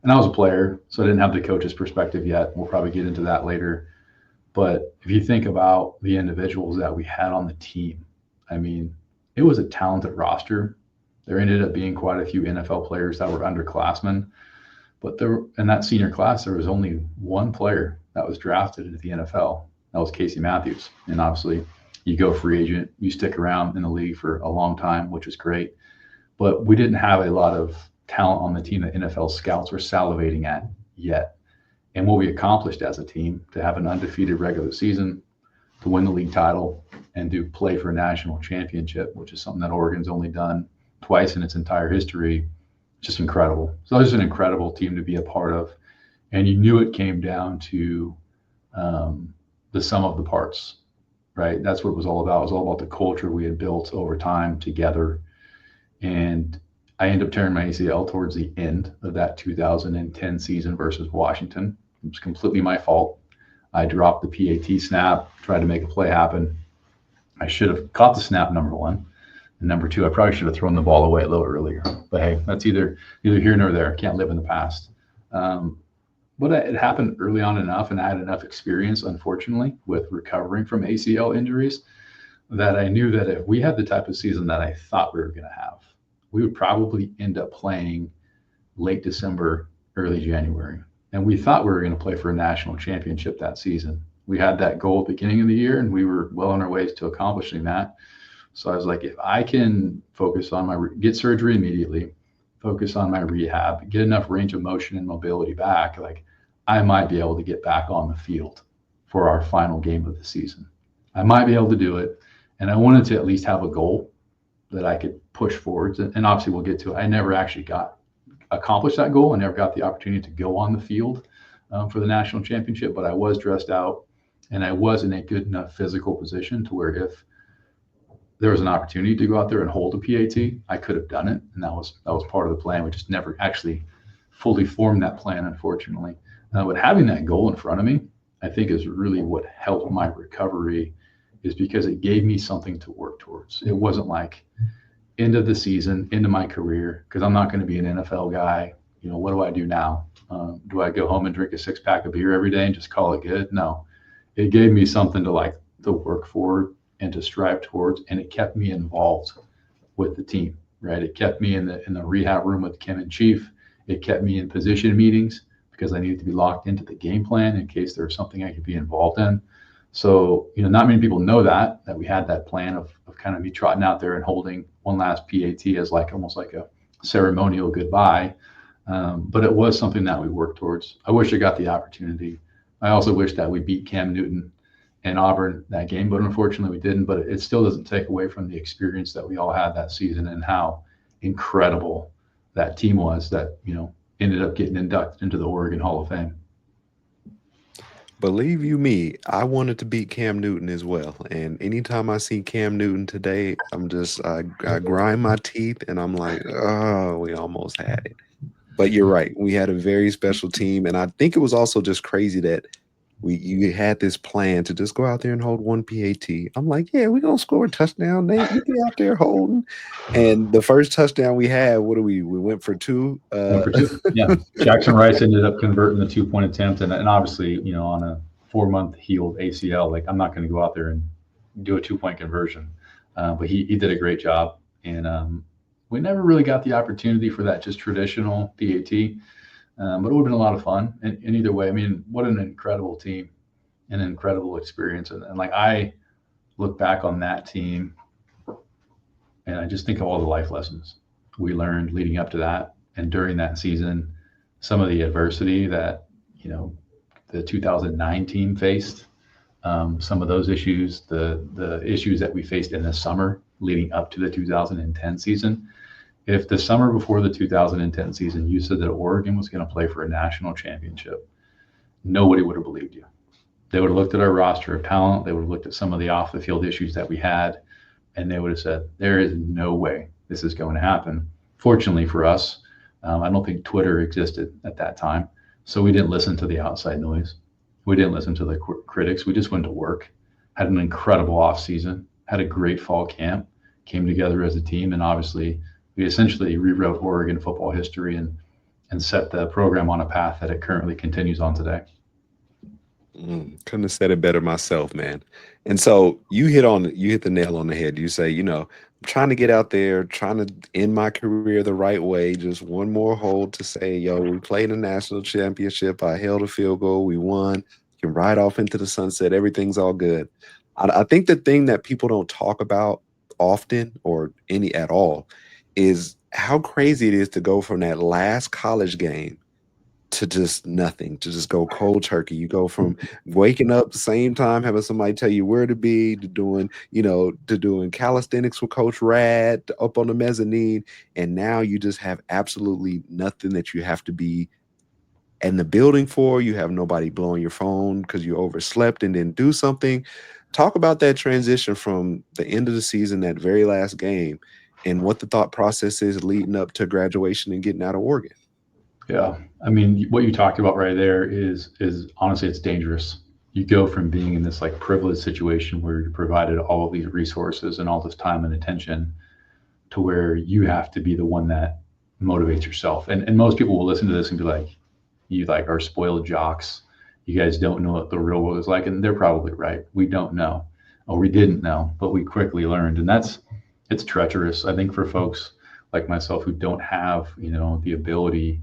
B: And I was a player, so I didn't have the coach's perspective yet. We'll probably get into that later. But if you think about the individuals that we had on the team, I mean, it was a talented roster. There ended up being quite a few NFL players that were underclassmen, but there in that senior class there was only one player that was drafted into the NFL. That was Casey Matthews, and obviously you go free agent, you stick around in the league for a long time, which is great. But we didn't have a lot of talent on the team that NFL scouts were salivating at yet. And what we accomplished as a team to have an undefeated regular season, to win the league title, and to play for a national championship, which is something that Oregon's only done twice in its entire history, just incredible. So it was an incredible team to be a part of. And you knew it came down to the sum of the parts, right? That's what it was all about. It was all about the culture we had built over time together. And I ended up tearing my ACL towards the end of that 2010 season versus Washington. It was completely my fault. I dropped the PAT snap, tried to make a play happen. I should have caught the snap, number one. And number two, I probably should have thrown the ball away a little earlier. But hey, that's either here nor there. Can't live in the past. Um, but it happened early on enough, and I had enough experience, unfortunately, with recovering from ACL injuries that I knew that if we had the type of season that I thought we were going to have, we would probably end up playing late December, early January. And we thought we were going to play for a national championship that season. We had that goal at the beginning of the year, and we were well on our ways to accomplishing that. So I was like, if I can focus on get surgery immediately, focus on my rehab, get enough range of motion and mobility back, like I might be able to get back on the field for our final game of the season. I might be able to do it. And I wanted to at least have a goal that I could push forwards. And obviously we'll get to it. I never actually got accomplished that goal. I never got the opportunity to go on the field for the national championship, but I was dressed out and I was in a good enough physical position to where if there was an opportunity to go out there and hold a PAT, I could have done it. And that was part of the plan. We just never actually fully formed that plan, unfortunately. But having that goal in front of me, I think is really what helped my recovery, is because it gave me something to work towards. It wasn't like end of the season, into my career, because I'm not going to be an NFL guy. What do I do now? Do I go home and drink a 6-pack of beer every day and just call it good? No, it gave me something to work for and to strive towards, and it kept me involved with the team. Right, it kept me in the rehab room with Kim and Chief. It kept me in position meetings because I needed to be locked into the game plan in case there was something I could be involved in. So, not many people know that we had that plan of kind of me trotting out there and holding one last PAT as like almost like a ceremonial goodbye. But it was something that we worked towards. I wish I got the opportunity. I also wish that we beat Cam Newton and Auburn that game, but unfortunately we didn't. But it still doesn't take away from the experience that we all had that season and how incredible that team was that, ended up getting inducted into the Oregon Hall of Fame.
A: Believe you me, I wanted to beat Cam Newton as well. And anytime I see Cam Newton today, I grind my teeth and I'm like, oh, we almost had it. But you're right. We had a very special team. And I think it was also just crazy that you had this plan to just go out there and hold one PAT. I'm like, yeah, we're gonna score a touchdown. Nate, you be out there holding. And the first touchdown we had, what do we went for two?
B: One for two. Yeah. Jackson Rice ended up converting the 2 point attempt. And obviously, on a 4-month healed ACL, like I'm not going to go out there and do a 2 point conversion. But he did a great job. And we never really got the opportunity for that just traditional PAT. But it would have been a lot of fun. And either way, I mean, what an incredible team, an incredible experience. And like I look back on that team and I just think of all the life lessons we learned leading up to that and during that season, some of the adversity that, the 2009 team faced, some of those issues, the issues that we faced in the summer leading up to the 2010 season. If the summer before the 2010 season you said that Oregon was going to play for a national championship, nobody would have believed you. They would have looked at our roster of talent. They would have looked at some of the off the field issues that we had, and they would have said, there is no way this is going to happen. Fortunately for us, I don't think Twitter existed at that time. So we didn't listen to the outside noise. We didn't listen to the critics. We just went to work, had an incredible off season, had a great fall camp, came together as a team, and obviously we essentially rewrote Oregon football history and set the program on a path that it currently continues on today.
A: Couldn't have said it better myself, man. And so you hit the nail on the head. You say, I'm trying to get out there, trying to end my career the right way. Just one more hold to say, yo, we played a national championship. I held a field goal. We won. You can ride off into the sunset. Everything's all good. I think the thing that people don't talk about often or any at all is how crazy it is to go from that last college game to just nothing, to just go cold turkey. You go from waking up the same time, having somebody tell you where to be, to doing calisthenics with Coach Rad, to up on the mezzanine, and now you just have absolutely nothing that you have to be in the building for. You have nobody blowing your phone because you overslept and didn't do something. Talk about that transition from the end of the season, that very last game, and what the thought process is leading up to graduation and getting out of Oregon.
B: Yeah, I mean, what you talked about right there is honestly, it's dangerous. You go from being in this like privileged situation where you're provided all of these resources and all this time and attention to where you have to be the one that motivates yourself. And most people will listen to this and be like, you like are spoiled jocks. You guys don't know what the real world is like. And they're probably right. We don't know, or we didn't know, but we quickly learned. And it's treacherous, I think, for folks like myself who don't have, the ability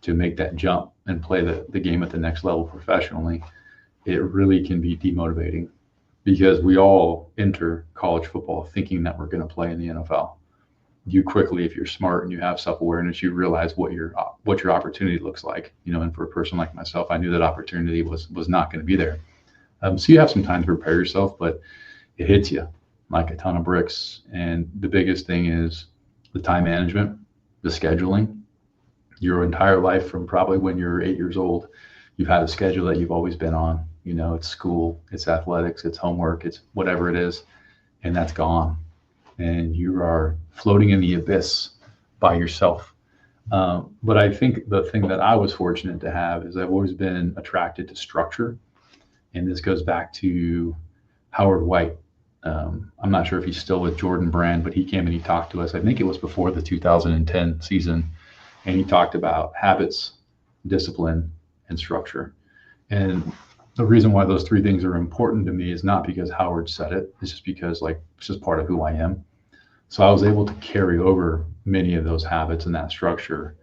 B: to make that jump and play the game at the next level professionally. It really can be demotivating because we all enter college football thinking that we're going to play in the NFL. You quickly, if you're smart and you have self-awareness, you realize what your opportunity looks like. And for a person like myself, I knew that opportunity was not going to be there. So you have some time to prepare yourself, but it hits you like a ton of bricks. And the biggest thing is the time management, the scheduling. Your entire life from probably when you're 8 years old, you've had a schedule that you've always been on. It's school, it's athletics, it's homework, it's whatever it is, and that's gone. And you are floating in the abyss by yourself. But I think the thing that I was fortunate to have is I've always been attracted to structure. And this goes back to Howard White. I'm not sure if he's still with Jordan Brand, but he came and he talked to us. I think it was before the 2010 season. And he talked about habits, discipline, and structure. And the reason why those three things are important to me is not because Howard said it. It's just because it's just part of who I am. So I was able to carry over many of those habits and that structure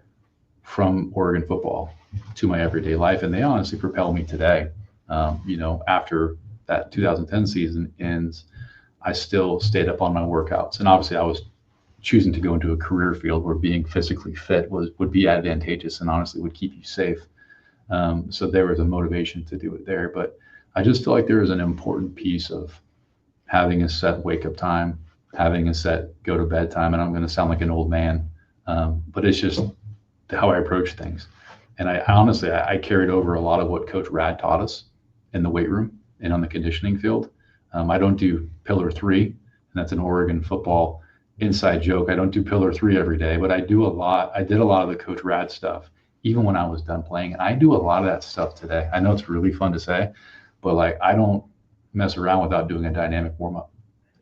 B: from Oregon football to my everyday life, and they honestly propel me today. After that 2010 season ends, I still stayed up on my workouts, and obviously I was choosing to go into a career field where being physically fit would be advantageous and honestly would keep you safe. So there was a motivation to do it there, but I just feel like there is an important piece of having a set wake up time, having a set go to bed time, and I'm going to sound like an old man, but it's just how I approach things. And I honestly, I carried over a lot of what Coach Rad taught us in the weight room and on the conditioning field. I don't do pillar three, and that's an Oregon football inside joke. I don't do pillar three every day, but I do a lot. I did a lot of the Coach Rad stuff, even when I was done playing. And I do a lot of that stuff today. I know it's really fun to say, but like I don't mess around without doing a dynamic warm up.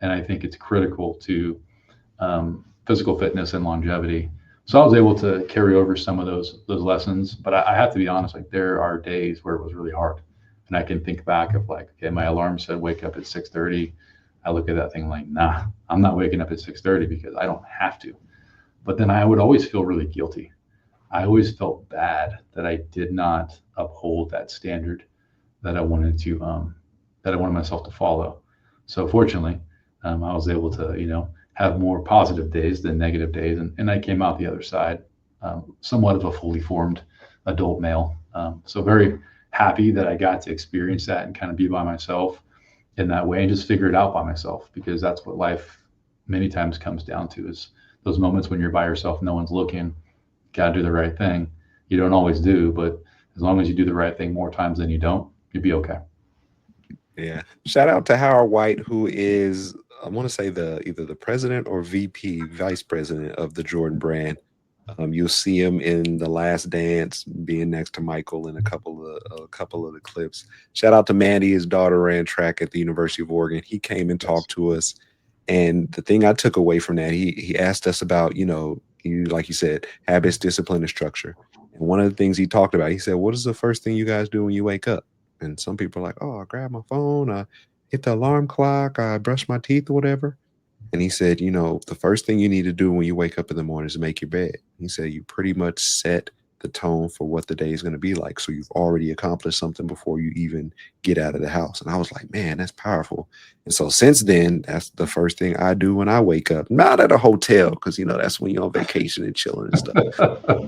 B: And I think it's critical to physical fitness and longevity. So I was able to carry over some of those lessons, but I have to be honest. Like there are days where it was really hard, and I can think back of like, okay, my alarm said wake up at 6:30. I look at that thing like, nah, I'm not waking up at 6:30 because I don't have to. But then I would always feel really guilty. I always felt bad that I did not uphold that standard that I wanted to that I wanted myself to follow. So fortunately, I was able to have more positive days than negative days, and I came out the other side somewhat of a fully formed adult male. So very happy that I got to experience that and kind of be by myself in that way and just figure it out by myself, because that's what life many times comes down to, is those moments when you're by yourself, no one's looking, got to do the right thing. You don't always do, but as long as you do the right thing more times than you don't, you'll be okay.
A: Yeah. Shout out to Howard White, who is, I want to say, the either the president or VP, vice president of the Jordan brand. You'll see him in The Last Dance, being next to Michael in a couple of the clips. Shout out to Mandy, his daughter ran track at the University of Oregon. He came and
B: Yes.
A: talked to us, and the thing I took away from that, he asked us about, you like you said, habits, discipline, and structure. And one of the things he talked about, he said, "What is the first thing you guys do when you wake up?" And some people are like, "Oh, I grab my phone, I hit the alarm clock, I brush my teeth or whatever." And he said, the first thing you need to do when you wake up in the morning is make your bed. He said, you pretty much set the tone for what the day is going to be like. So you've already accomplished something before you even get out of the house. And I was like, man, that's powerful. And so since then, that's the first thing I do when I wake up. Not at a hotel, because, that's when you're on vacation and chilling and stuff.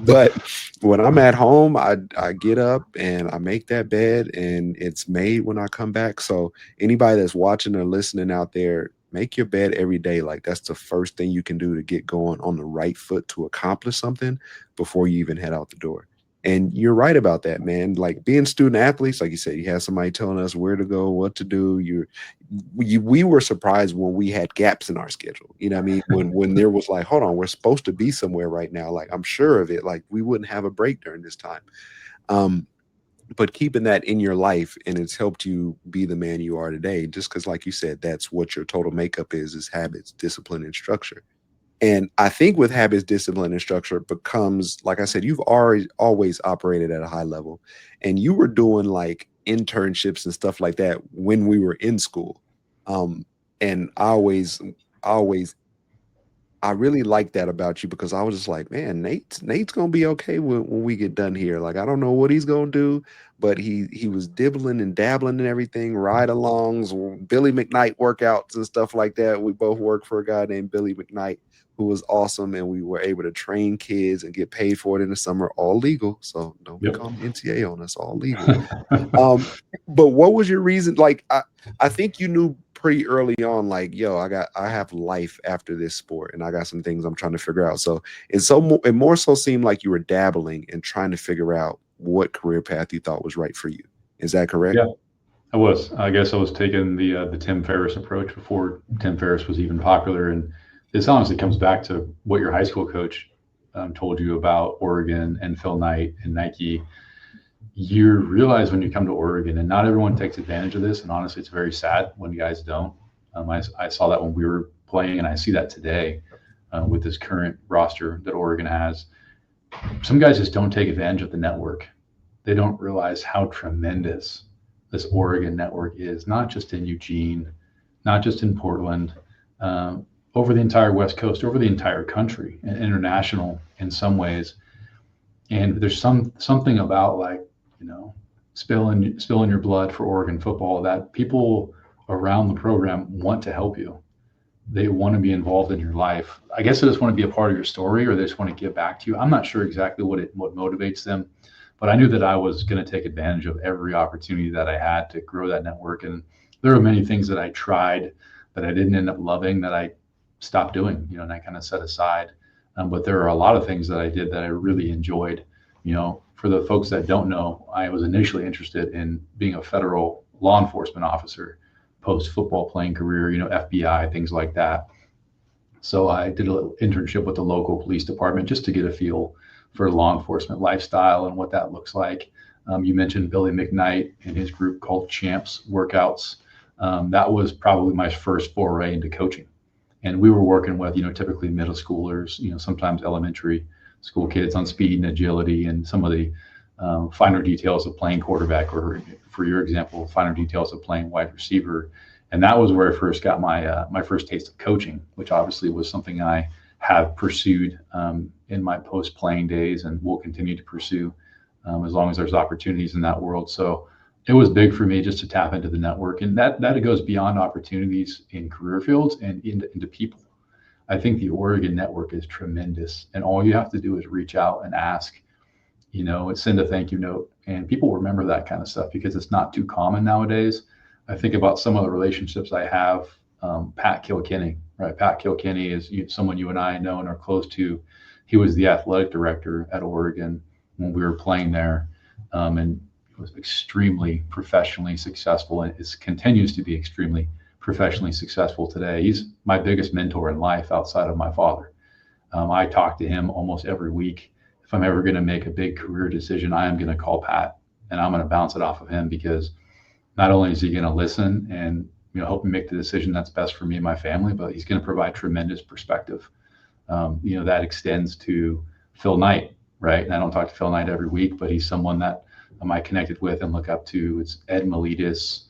A: But when I'm at home, I get up and I make that bed, and it's made when I come back. So anybody that's watching or listening out there, make your bed every day. Like that's the first thing you can do to get going on the right foot to accomplish something before you even head out the door. And you're right about that, man. Like being student athletes, like you said, you have somebody telling us where to go, what to do. We were surprised when we had gaps in our schedule. You know what I mean? When there was like, hold on, we're supposed to be somewhere right now. Like I'm sure of it. Like we wouldn't have a break during this time. Um, but keeping that in your life, and it's helped you be the man you are today, just because like you said, that's what your total makeup is habits, discipline, and structure. And I think with habits, discipline, and structure, it becomes, like I said, you've already always operated at a high level, and you were doing like internships and stuff like that when we were in school. um and I always I really like that about you, because I was just like, man, Nate's gonna be okay when we get done here. Like, I don't know what he's gonna do, but he was dibbling and dabbling and everything, ride-alongs, Billy McKnight workouts and stuff like that. We both worked for a guy named Billy McKnight who was awesome, and we were able to train kids and get paid for it in the summer, all legal. So don't be
B: Yep.
A: calling the NTA on us, all legal. Um, but what was your reason? Like, I think you knew pretty early on, like, yo, I have life after this sport, and I got some things I'm trying to figure out. So it more so seemed like you were dabbling and trying to figure out what career path you thought was right for you. Is that correct?
B: Yeah, I was. I guess I was taking the Tim Ferriss approach before Tim Ferriss was even popular, and this honestly comes back to what your high school coach told you about Oregon and Phil Knight and Nike. You realize when you come to Oregon, and not everyone takes advantage of this, and honestly, it's very sad when guys don't. I saw that when we were playing, and I see that today with this current roster that Oregon has. Some guys just don't take advantage of the network. They don't realize how tremendous this Oregon network is, not just in Eugene, not just in Portland, over the entire West Coast, over the entire country, and international in some ways. And there's something about like, you know, spilling your blood for Oregon football that people around the program want to help you. They want to be involved in your life. I guess they just want to be a part of your story, or they just want to give back to you. I'm not sure exactly what motivates them, but I knew that I was going to take advantage of every opportunity that I had to grow that network. And there were many things that I tried that I didn't end up loving, that I stopped doing, you know, and I kind of set aside. But there are a lot of things that I did that I really enjoyed. You know, for the folks that don't know, I was initially interested in being a federal law enforcement officer post football playing career, you know, FBI, things like that. So I did a little internship with the local police department just to get a feel for law enforcement lifestyle and what that looks like. You mentioned Billy McKnight and his group called Champs Workouts. That was probably my first foray into coaching. And we were working with, you know, typically middle schoolers, you know, sometimes elementary school kids on speed and agility and some of the finer details of playing quarterback, or for your example, finer details of playing wide receiver. And that was where I first got my first taste of coaching, which obviously was something I have pursued in my post playing days and will continue to pursue as long as there's opportunities in that world. So it was big for me just to tap into the network, and that goes beyond opportunities in career fields and into people. I think the Oregon network is tremendous, and all you have to do is reach out and ask, you know, send a thank you note, and people remember that kind of stuff because it's not too common nowadays. I think about some of the relationships I have. Pat Kilkenny, right? Pat Kilkenny is someone you and I know and are close to. He was the athletic director at Oregon when we were playing there, and was extremely professionally successful, and it continues to be extremely professionally successful today. He's my biggest mentor in life outside of my father. I talk to him almost every week. If I'm ever going to make a big career decision, I am going to call Pat and I'm going to bounce it off of him, because not only is he going to listen and, you know, help me make the decision that's best for me and my family, but he's going to provide tremendous perspective. You know, that extends to Phil Knight, right? And I don't talk to Phil Knight every week, but he's someone that I connected with and look up to. It's Ed Miletus,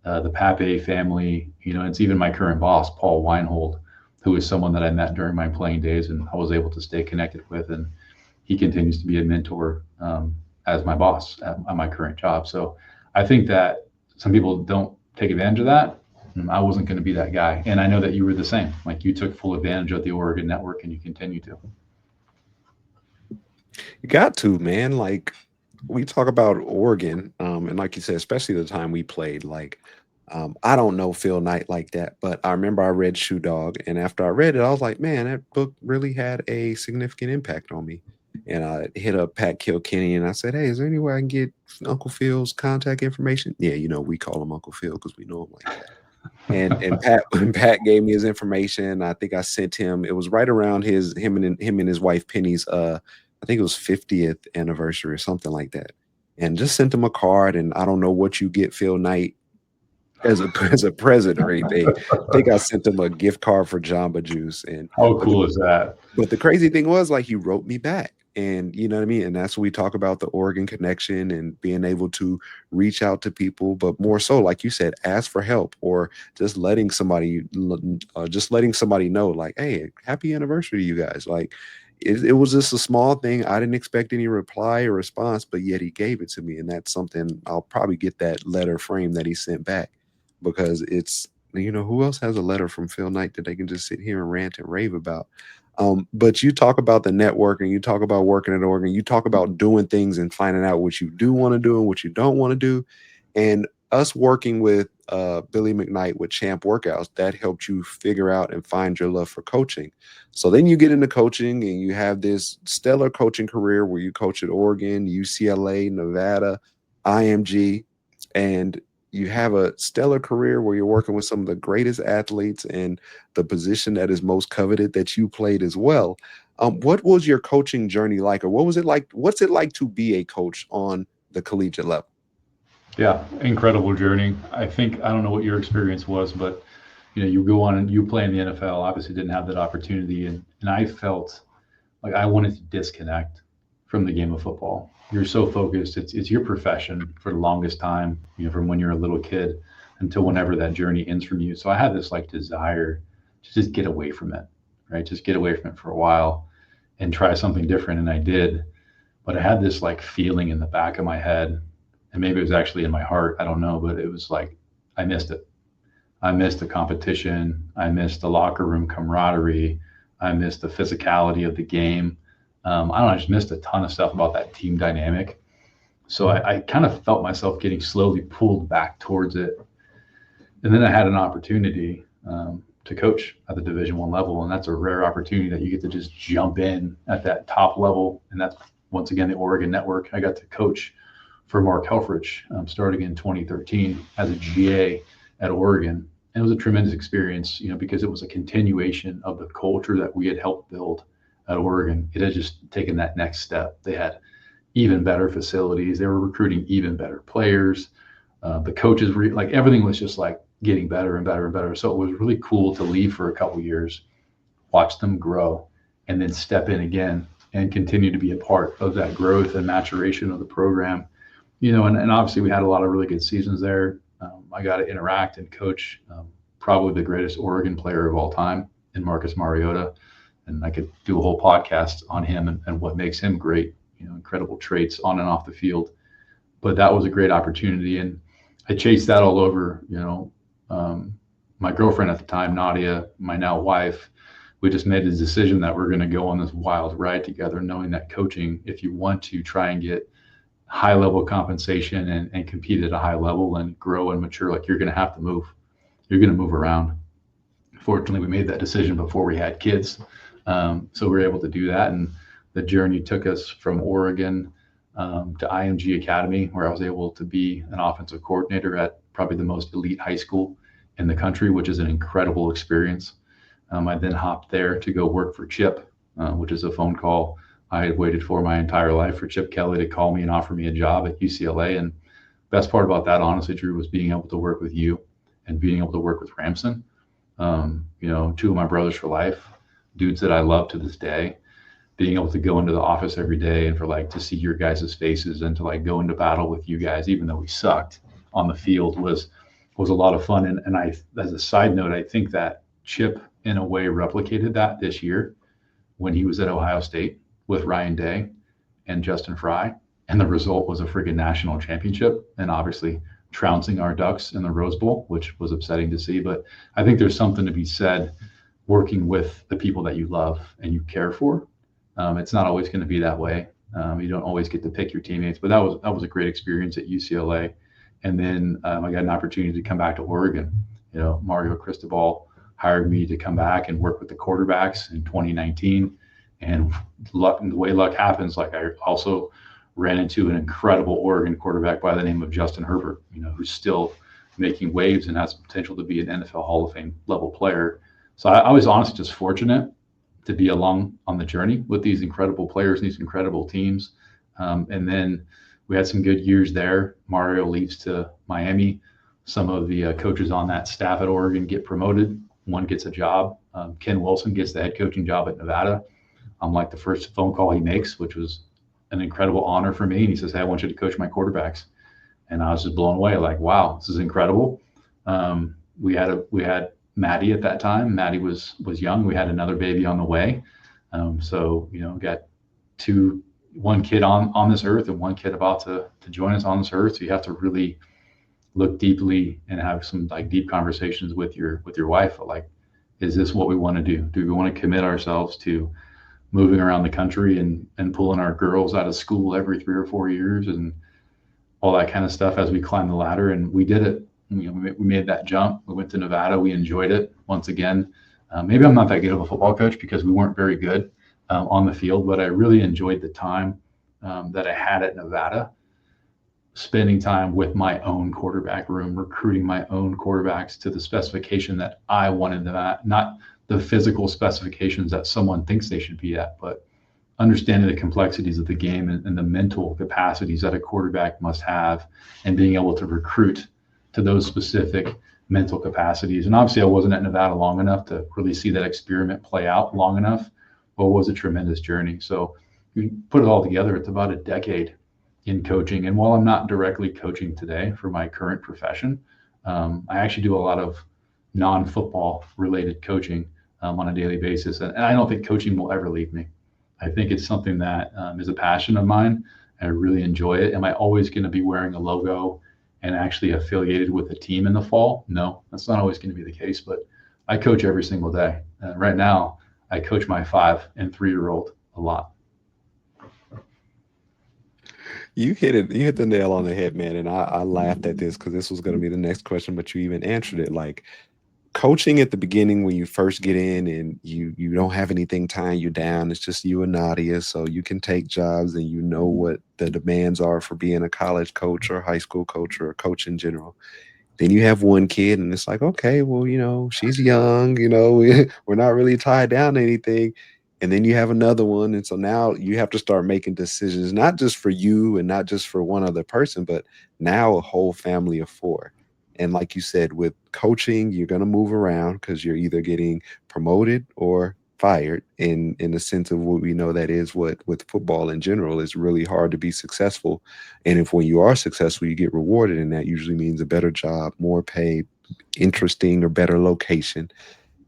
B: the Pape family, you know, it's even my current boss, Paul Weinhold, who is someone that I met during my playing days and I was able to stay connected with. And he continues to be a mentor as my boss at my current job. So I think that some people don't take advantage of that. I wasn't going to be that guy. And I know that you were the same. Like, you took full advantage of the Oregon network and you continue to.
A: You got to, man. Like, we talk about Oregon, and like you said, especially the time we played, like, I don't know Phil Knight like that, but I remember I read Shoe Dog, and after I read it, I was like, man, that book really had a significant impact on me. And I hit up Pat Kilkenny and I said, hey, is there any way I can get Uncle Phil's contact information? Yeah, you know, we call him Uncle Phil because we know him like that. And Pat when Pat gave me his information, I think I sent him. It was right around him and his wife Penny's I think it was 50th anniversary or something like that. And just sent him a card. And I don't know what you get Phil Knight as a as a present or anything. I think I sent him a gift card for Jamba Juice. And
B: How
A: but the,
B: cool is that?
A: but the crazy thing was, like, he wrote me back. And you know what I mean? And that's what we talk about, the Oregon connection and being able to reach out to people, but more so, like you said, ask for help, or just letting somebody know, like, hey, happy anniversary to you guys. Like, it was just a small thing. I didn't expect any reply or response, but yet he gave it to me. And that's something I'll probably get that letter frame that he sent back, because it's, you know, who else has a letter from Phil Knight that they can just sit here and rant and rave about? But you talk about the networking, you talk about working at Oregon, you talk about doing things and finding out what you do want to do and what you don't want to do. And us working with Billy McKnight with Champ Workouts, that helped you figure out and find your love for coaching. So then you get into coaching and you have this stellar coaching career where you coach at Oregon, UCLA, Nevada, IMG, and you have a stellar career where you're working with some of the greatest athletes and the position that is most coveted that you played as well. What was your coaching journey like, or what was it like? What's it like to be a coach on the collegiate level?
B: Yeah, incredible journey. I think, I don't know what your experience was, but you know, you go on and you play in the NFL. Obviously, didn't have that opportunity, and I felt like I wanted to disconnect from the game of football. You're so focused. It's your profession for the longest time, you know, from when you're a little kid until whenever that journey ends from you. So I had this like desire to just get away from it, right? Just get away from it for a while and try something different. And I did. But I had this like feeling in the back of my head, and maybe it was actually in my heart. I don't know, but it was like I missed it. I missed the competition. I missed the locker room camaraderie. I missed the physicality of the game. I don't know. I just missed a ton of stuff about that team dynamic. So I kind of felt myself getting slowly pulled back towards it. And then I had an opportunity to coach at the Division 1 level, and that's a rare opportunity that you get to just jump in at that top level. And that's once again the Oregon Network. I got to coach for Mark Helfrich starting in 2013 as a GA at Oregon. And it was a tremendous experience, because it was a continuation of the culture that we had helped build at Oregon. It had just taken that next step. They had even better facilities. They were recruiting even better players. The coaches were like everything was just like getting better and better and better. So it was really cool to leave for a couple of years, watch them grow, and then step in again and continue to be a part of that growth and maturation of the program. And obviously we had a lot of really good seasons there. I got to interact and coach probably the greatest Oregon player of all time in Marcus Mariota. And I could do a whole podcast on him and what makes him great, incredible traits on and off the field. But that was a great opportunity. And I chased that all over, my girlfriend at the time, Nadia, my now wife. We just made a decision that we're going to go on this wild ride together, knowing that coaching, if you want to try and get high level compensation and compete at a high level and grow and mature, like you're going to have to move. You're going to move around. Fortunately, we made that decision before we had kids. So we were able to do that. And the journey took us from Oregon to IMG Academy, where I was able to be an offensive coordinator at probably the most elite high school in the country, which is an incredible experience. I then hopped there to go work for Chip, which is a phone call I had waited for my entire life for Chip Kelly to call me and offer me a job at UCLA. And best part about that, honestly, Drew, was being able to work with you and being able to work with Ramson. Two of my brothers for life, dudes that I love to this day. Being able to go into the office every day and for like to see your guys' faces and to like go into battle with you guys, even though we sucked on the field, was a lot of fun. And I, as a side note, I think that Chip in a way replicated that this year when he was at Ohio State with Ryan Day and Justin Fry. And the result was a friggin' national championship and obviously trouncing our Ducks in the Rose Bowl, which was upsetting to see. But I think there's something to be said working with the people that you love and you care for. It's not always going to be that way. You don't always get to pick your teammates, but that was a great experience at UCLA. And then I got an opportunity to come back to Oregon. Mario Cristobal hired me to come back and work with the quarterbacks in 2019. And the way luck happens, like I also ran into an incredible Oregon quarterback by the name of Justin Herbert, who's still making waves and has potential to be an NFL Hall of Fame level player. So I was honestly just fortunate to be along on the journey with these incredible players and these incredible teams. And then we had some good years there. Mario leaves to Miami. Some of the coaches on that staff at Oregon get promoted. One gets a job. Ken Wilson gets the head coaching job at Nevada. I'm like the first phone call he makes, which was an incredible honor for me. And he says, "Hey, I want you to coach my quarterbacks." And I was just blown away. Like, wow, this is incredible. We had Maddie at that time. Maddie was young. We had another baby on the way. So got one kid on this earth and one kid about to join us on this earth. So you have to really look deeply and have some like deep conversations with your wife. Like, is this what we want to do? Do we want to commit ourselves to moving around the country and pulling our girls out of school every 3 or 4 years and all that kind of stuff as we climb the ladder? And we did it. We made that jump. We went to Nevada. We enjoyed it. Once again, maybe I'm not that good of a football coach because we weren't very good on the field, but I really enjoyed the time that I had at Nevada, spending time with my own quarterback room, recruiting my own quarterbacks to the specification that I wanted them at, not the physical specifications that someone thinks they should be at, but understanding the complexities of the game and the mental capacities that a quarterback must have and being able to recruit to those specific mental capacities. And obviously I wasn't at Nevada long enough to really see that experiment play out long enough, but it was a tremendous journey. So you put it all together, it's about a decade in coaching. And while I'm not directly coaching today for my current profession, I actually do a lot of non-football related coaching on a daily basis. And I don't think coaching will ever leave me. I think it's something that is a passion of mine. I really enjoy it. Am I always going to be wearing a logo and actually affiliated with a team in the fall? No, that's not always going to be the case, but I coach every single day. Right now, I coach my 5 and 3-year-old a lot.
A: You hit it. You hit the nail on the head, man. And I laughed at this because this was going to be the next question, but you even answered it. Like coaching at the beginning when you first get in and you don't have anything tying you down. It's just you and Nadia, so you can take jobs and you know what the demands are for being a college coach or high school coach or a coach in general. Then you have one kid, and it's like, okay, well, she's young, we're not really tied down to anything. And then you have another one. And so now you have to start making decisions, not just for you and not just for one other person, but now a whole family of four. And like you said, with coaching, you're going to move around because you're either getting promoted or fired in the sense of what we know that is what with football in general is really hard to be successful. And if when you are successful, you get rewarded, and that usually means a better job, more pay, interesting or better location.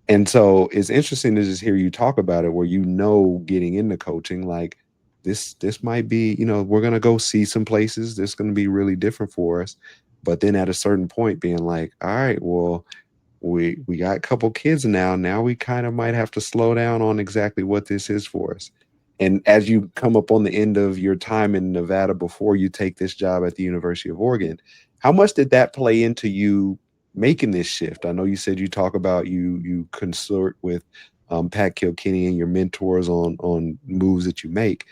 A: And so it's interesting to just hear you talk about it where getting into coaching, like this might be, we're gonna go see some places. This gonna be really different for us. But then at a certain point being like, all right, well, we got a couple kids now. Now we kind of might have to slow down on exactly what this is for us. And as you come up on the end of your time in Nevada before you take this job at the University of Oregon, how much did that play into you making this shift? I know you said you talk about you consort with Pat Kilkenny and your mentors on moves that you make.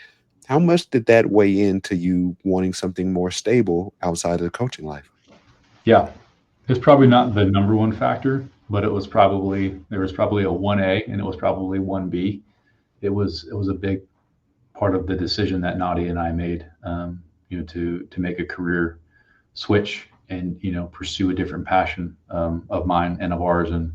A: How much did that weigh into you wanting something more stable outside of the coaching life?
B: Yeah, it's probably not the number one factor, but there was probably a 1A and it was probably 1B. It was a big part of the decision that Nadia and I made, to make a career switch and pursue a different passion of mine and of ours. And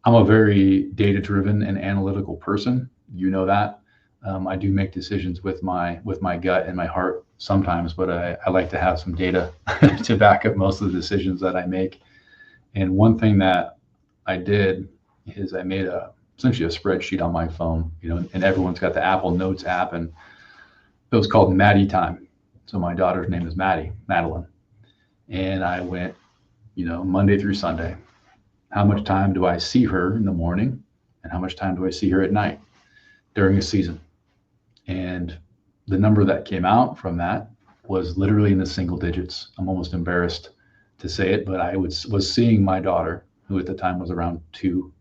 B: I'm a very data driven and analytical person. You know that. I do make decisions with my gut and my heart sometimes, but I like to have some data to back up most of the decisions that I make. And one thing that I did is I made essentially a spreadsheet on my phone, and everyone's got the Apple Notes app, and it was called Maddie Time. So my daughter's name is Madeline, and I went, Monday through Sunday. How much time do I see her in the morning, and how much time do I see her at night during a season? And the number that came out from that was literally in the single digits. I'm almost embarrassed to say it, but I was seeing my daughter, who at the time was around 2,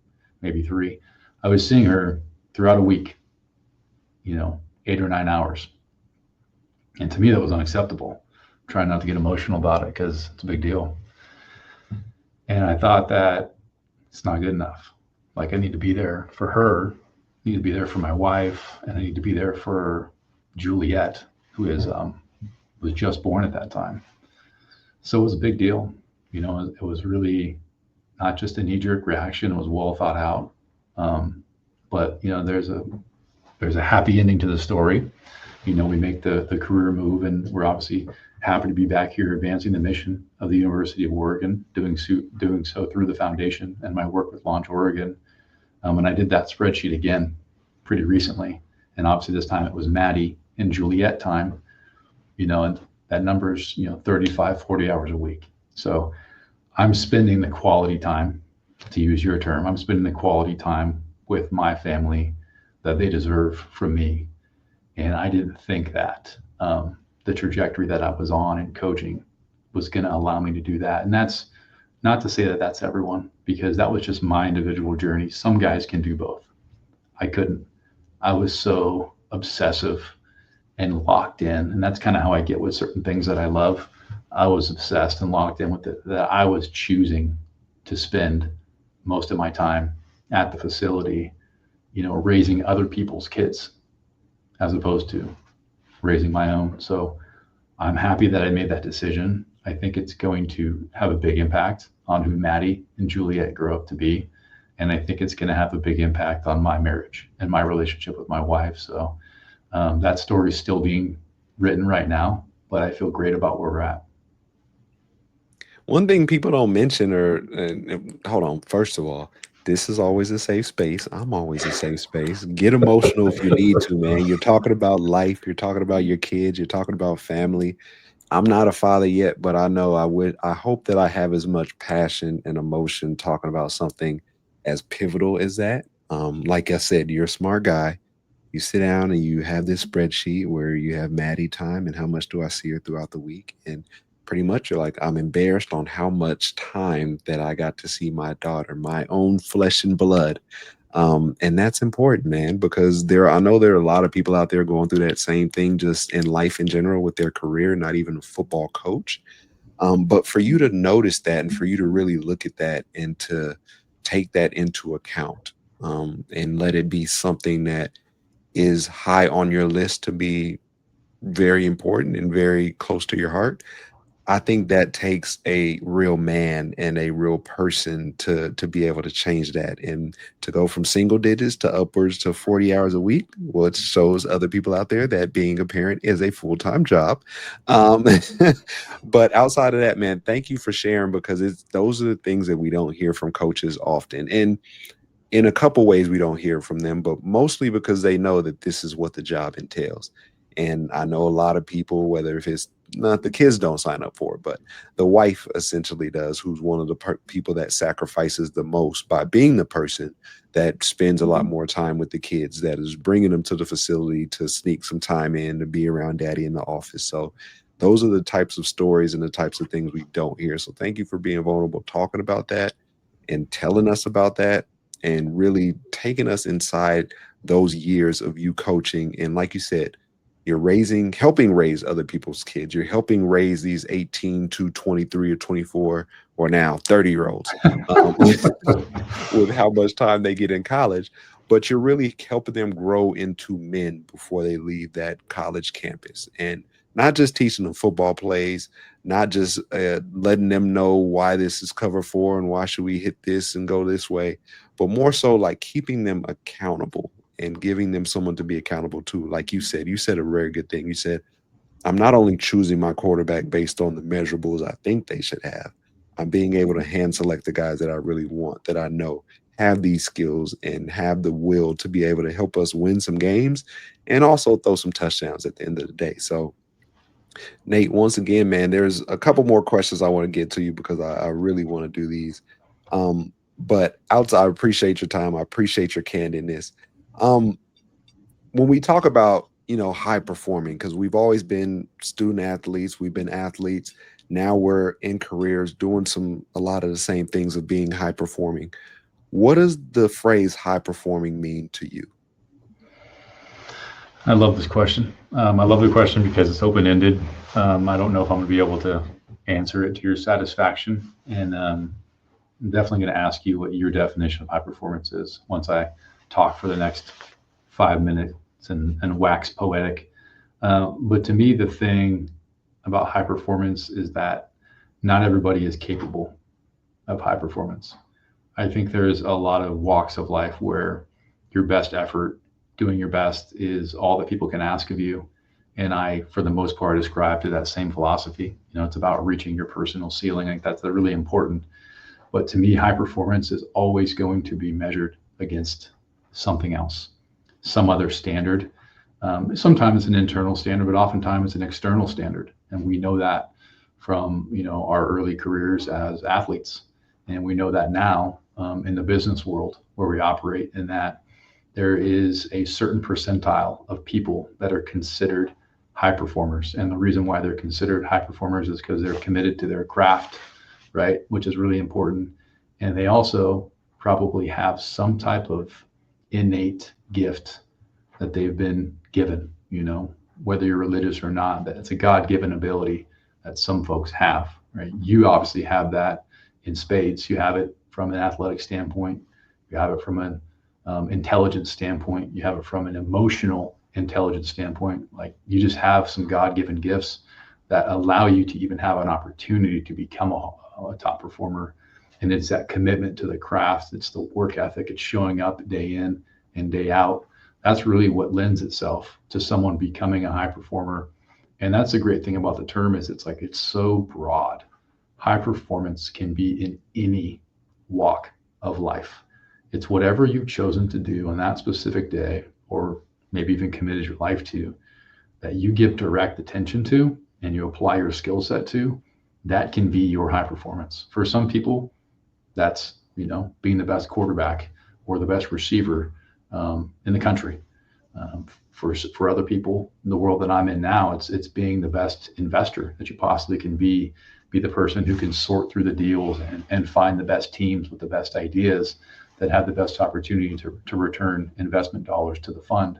B: maybe 3. I was seeing her throughout a week, 8 or 9 hours. And to me, that was unacceptable. I'm trying not to get emotional about it because it's a big deal. And I thought that it's not good enough. Like I need to be there for her, I need to be there for my wife, and I need to be there for Juliet, who was just born at that time. So it was a big deal. It was really not just a knee-jerk reaction. It was well thought out. But there's a happy ending to the story. We make the career move, and we're obviously happy to be back here advancing the mission of the University of Oregon, doing so through the foundation and my work with Launch Oregon. And I did that spreadsheet again pretty recently, and obviously this time it was Maddie and Juliet time. And that number's 35, 40 hours a week. So I'm spending the quality time, to use your term. I'm spending the quality time with my family that they deserve from me. And I didn't think that the trajectory that I was on in coaching was going to allow me to do that. And that's not to say that that's everyone, because that was just my individual journey. Some guys can do both. I couldn't. I was so obsessive and locked in. And that's kind of how I get with certain things that I love. I was obsessed and locked in with it, that I was choosing to spend most of my time at the facility, raising other people's kids as opposed to raising my own. So I'm happy that I made that decision. I think it's going to have a big impact on who Maddie and Juliet grow up to be. And I think it's going to have a big impact on my marriage and my relationship with my wife. So that story is still being written right now, but I feel great about where we're at.
A: One thing people don't mention hold on, first of all, This is always a safe space. I'm always a safe space. Get emotional if you need to, man. You're talking about life, you're talking about your kids, you're talking about family. I'm not a father yet, but I know I hope that I have as much passion and emotion talking about something as pivotal as that. Like I said, you're a smart guy. You sit down and you have this spreadsheet where you have Maddie time and how much do I see her throughout the week. And pretty much you're like, I'm embarrassed on how much time that I got to see my daughter, my own flesh and blood. And that's important, man, because I know there are a lot of people out there going through that same thing just in life in general with their career, not even a football coach. But for you to notice that and for you to really look at that and to take that into account, and let it be something that is high on your list to be very important and very close to your heart. I think that takes a real man and a real person to be able to change that and to go from single digits to upwards to 40 hours a week. Well, it shows other people out there that being a parent is a full-time job. Um, but outside of that, man, thank you for sharing because it's those are the things that we don't hear from coaches often. And in a couple ways we don't hear from them, but mostly because they know that this is what the job entails. And I know a lot of people, whether if it's not the kids don't sign up for it, but the wife essentially does, who's one of the people that sacrifices the most by being the person that spends a lot more time with the kids, that is bringing them to the facility to sneak some time in to be around daddy in the office. So those are the types of stories and the types of things we don't hear. So thank you for being vulnerable, talking about that and telling us about that and really taking us inside those years of you coaching. And like you said, you're helping raise other people's kids. You're helping raise these 18 to 23 or 24 or now 30-year olds, with how much time they get in college. But you're really helping them grow into men before they leave that college campus. And not just teaching them football plays, not just letting them know why this is cover four and why should we hit this and go this way, but more so like keeping them accountable and giving them someone to be accountable to. Like you said a very good thing. You said, I'm not only choosing my quarterback based on the measurables I think they should have, I'm being able to hand select the guys that I really want, that I know have these skills and have the will to be able to help us win some games and also throw some touchdowns at the end of the day. So, Nate, once again, man, there's a couple more questions I want to get to you because I really want to do these. But outside, I appreciate your time. I appreciate your candidness. Um, when we talk about high performing, because we've always been student athletes, we've been athletes, now we're in careers doing a lot of the same things of being high performing. What does the phrase high performing mean to you?
B: I love this question. I love the question because it's open ended. I don't know if I'm going to be able to answer it to your satisfaction. And I'm definitely going to ask you what your definition of high performance is once I talk for the next 5 minutes and wax poetic. But to me, the thing about high performance is that not everybody is capable of high performance. I think there's a lot of walks of life where your best effort, doing your best, is all that people can ask of you. And I, for the most part, ascribe to that same philosophy. It's about reaching your personal ceiling. I think that's really important. But to me, high performance is always going to be measured against something else, some other standard. Sometimes it's an internal standard, but oftentimes it's an external standard. And we know that from our early careers as athletes. And we know that now in the business world where we operate, in that there is a certain percentile of people that are considered high performers. And the reason why they're considered high performers is because they're committed to their craft, right? Which is really important. And they also probably have some type of innate gift that they've been given, whether you're religious or not, that it's a God given ability that some folks have, right? You obviously have that in spades. You have it from an athletic standpoint, you have it from an intelligence standpoint, you have it from an emotional intelligence standpoint. Like, you just have some God given gifts that allow you to even have an opportunity to become a top performer. And it's that commitment to the craft, it's the work ethic, it's showing up day in and day out. That's really what lends itself to someone becoming a high performer. And that's the great thing about the term, is it's so broad. High performance can be in any walk of life. It's whatever you've chosen to do on that specific day, or maybe even committed your life to, that you give direct attention to and you apply your skill set to, that can be your high performance. For some people, that's being the best quarterback or the best receiver in the country. For other people in the world that I'm in now, it's being the best investor that you possibly can be the person who can sort through the deals and find the best teams with the best ideas that have the best opportunity to return investment dollars to the fund.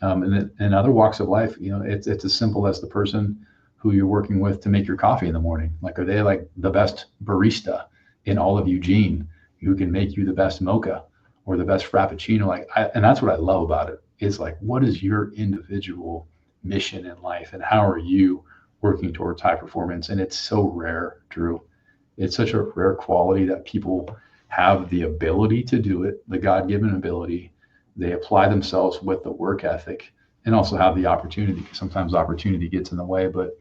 B: And then in other walks of life, it's as simple as the person who you're working with to make your coffee in the morning. Like, are they like the best barista in all of Eugene who can make you the best mocha or the best frappuccino? And that's what I love about it. Is like, what is your individual mission in life, and how are you working towards high performance? And it's so rare, Drew. It's such a rare quality that people have the ability to do it, the God-given ability. They apply themselves with the work ethic and also have the opportunity, because sometimes opportunity gets in the way. But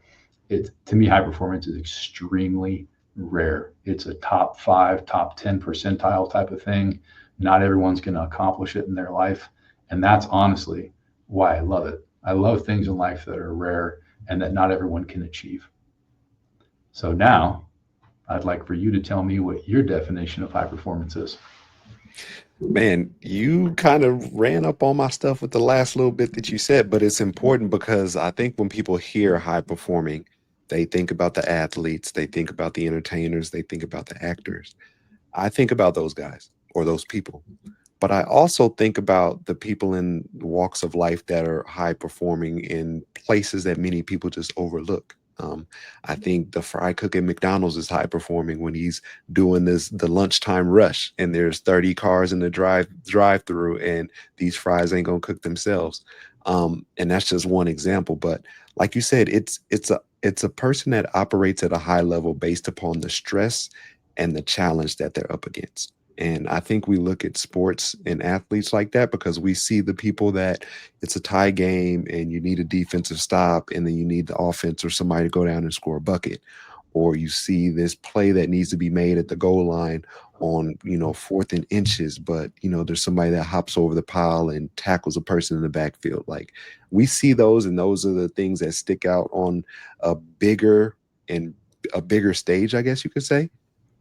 B: to me, high performance is extremely rare. It's a top 5, top 10 percentile type of thing. Not everyone's going to accomplish it in their life. And that's honestly why I love it. I love things in life that are rare and that not everyone can achieve. So now I'd like for you to tell me what your definition of high performance is.
A: Man, you kind of ran up on my stuff with the last little bit that you said, but it's important because I think when people hear high performing, they think about the athletes, they think about the entertainers, they think about the actors. I think about those guys or those people. But I also think about the people in walks of life that are high performing in places that many people just overlook. I think the fry cook at McDonald's is high performing when he's doing the lunchtime rush and there's 30 cars in the drive through and these fries ain't gonna cook themselves. And that's just one example. But like you said, it's a person that operates at a high level based upon the stress and the challenge that they're up against. And I think we look at sports and athletes like that because we see the people that it's a tie game and you need a defensive stop and then you need the offense or somebody to go down and score a bucket. Or you see this play that needs to be made at the goal line on, fourth and inches, but there's somebody that hops over the pile and tackles a person in the backfield. Like we see those, and those are the things that stick out on a bigger and a bigger stage, I guess you could say.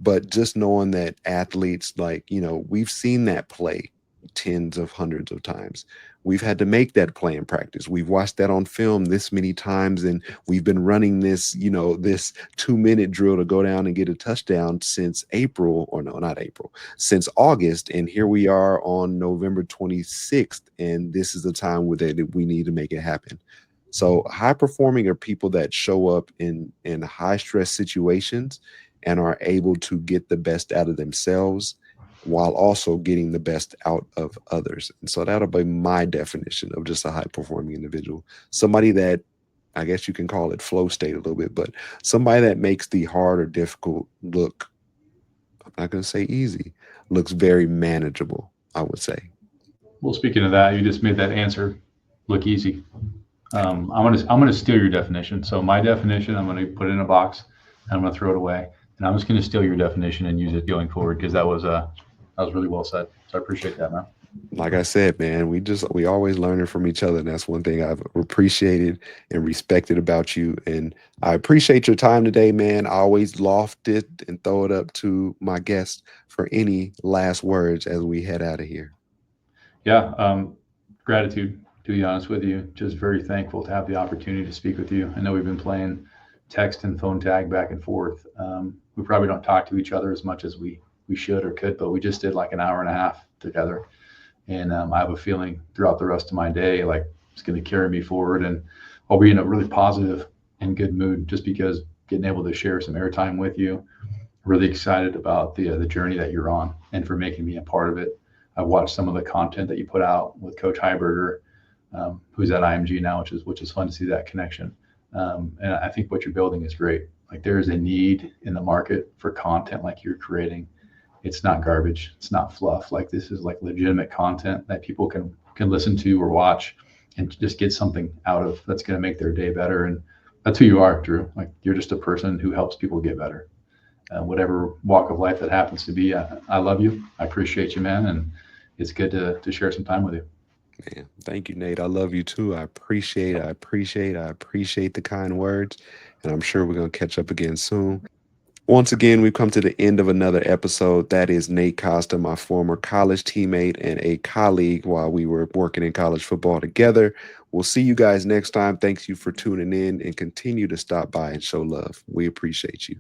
A: But just knowing that athletes, like, we've seen that play tens of hundreds of times. We've had to make that play in practice. We've watched that on film this many times, and we've been running this 2-minute drill to go down and get a touchdown since April, or no, not April, since August. And here we are on November 26th, and this is the time with it that we need to make it happen. So high performing are people that show up in high stress situations and are able to get the best out of themselves while also getting the best out of others. And so that'll be my definition of just a high performing individual. Somebody that, I guess you can call it flow state a little bit, but somebody that makes the hard or difficult look, I'm not going to say easy, looks very manageable, I would say.
B: Well, speaking of that, you just made that answer look easy. I'm gonna steal your definition. So my definition, I'm gonna put it in a box, and I'm gonna throw it away, and I'm just gonna steal your definition and use it going forward because that was really well said. So I appreciate that, man.
A: Like I said, man, we always learning from each other, and that's one thing I've appreciated and respected about you. And I appreciate your time today, man. I always loft it and throw it up to my guests for any last words as we head out of here.
B: Yeah, gratitude. To be honest with you, just very thankful to have the opportunity to speak with you. I know we've been playing text and phone tag back and forth. We probably don't talk to each other as much as we should or could, but we just did like an hour and a half together. And I have a feeling throughout the rest of my day, like it's going to carry me forward, and I'll be in a really positive and good mood just because getting able to share some airtime with you. Really excited about the journey that you're on and for making me a part of it. I've watched some of the content that you put out with Coach Heiberger, who's at IMG now, which is fun to see that connection. And I think what you're building is great. Like there is a need in the market for content like you're creating. It's not garbage. It's not fluff. Like this is like legitimate content that people can listen to or watch and just get something out of that's going to make their day better. And that's who you are, Drew. Like you're just a person who helps people get better. whatever walk of life that happens to be. I love you. I appreciate you, man, and it's good to share some time with you.
A: Man, thank you, Nate. I love you too. I appreciate the kind words. And I'm sure we're going to catch up again soon. Once again, we've come to the end of another episode. That is Nate Costa, my former college teammate and a colleague while we were working in college football together. We'll see you guys next time. Thanks you for tuning in and continue to stop by and show love. We appreciate you.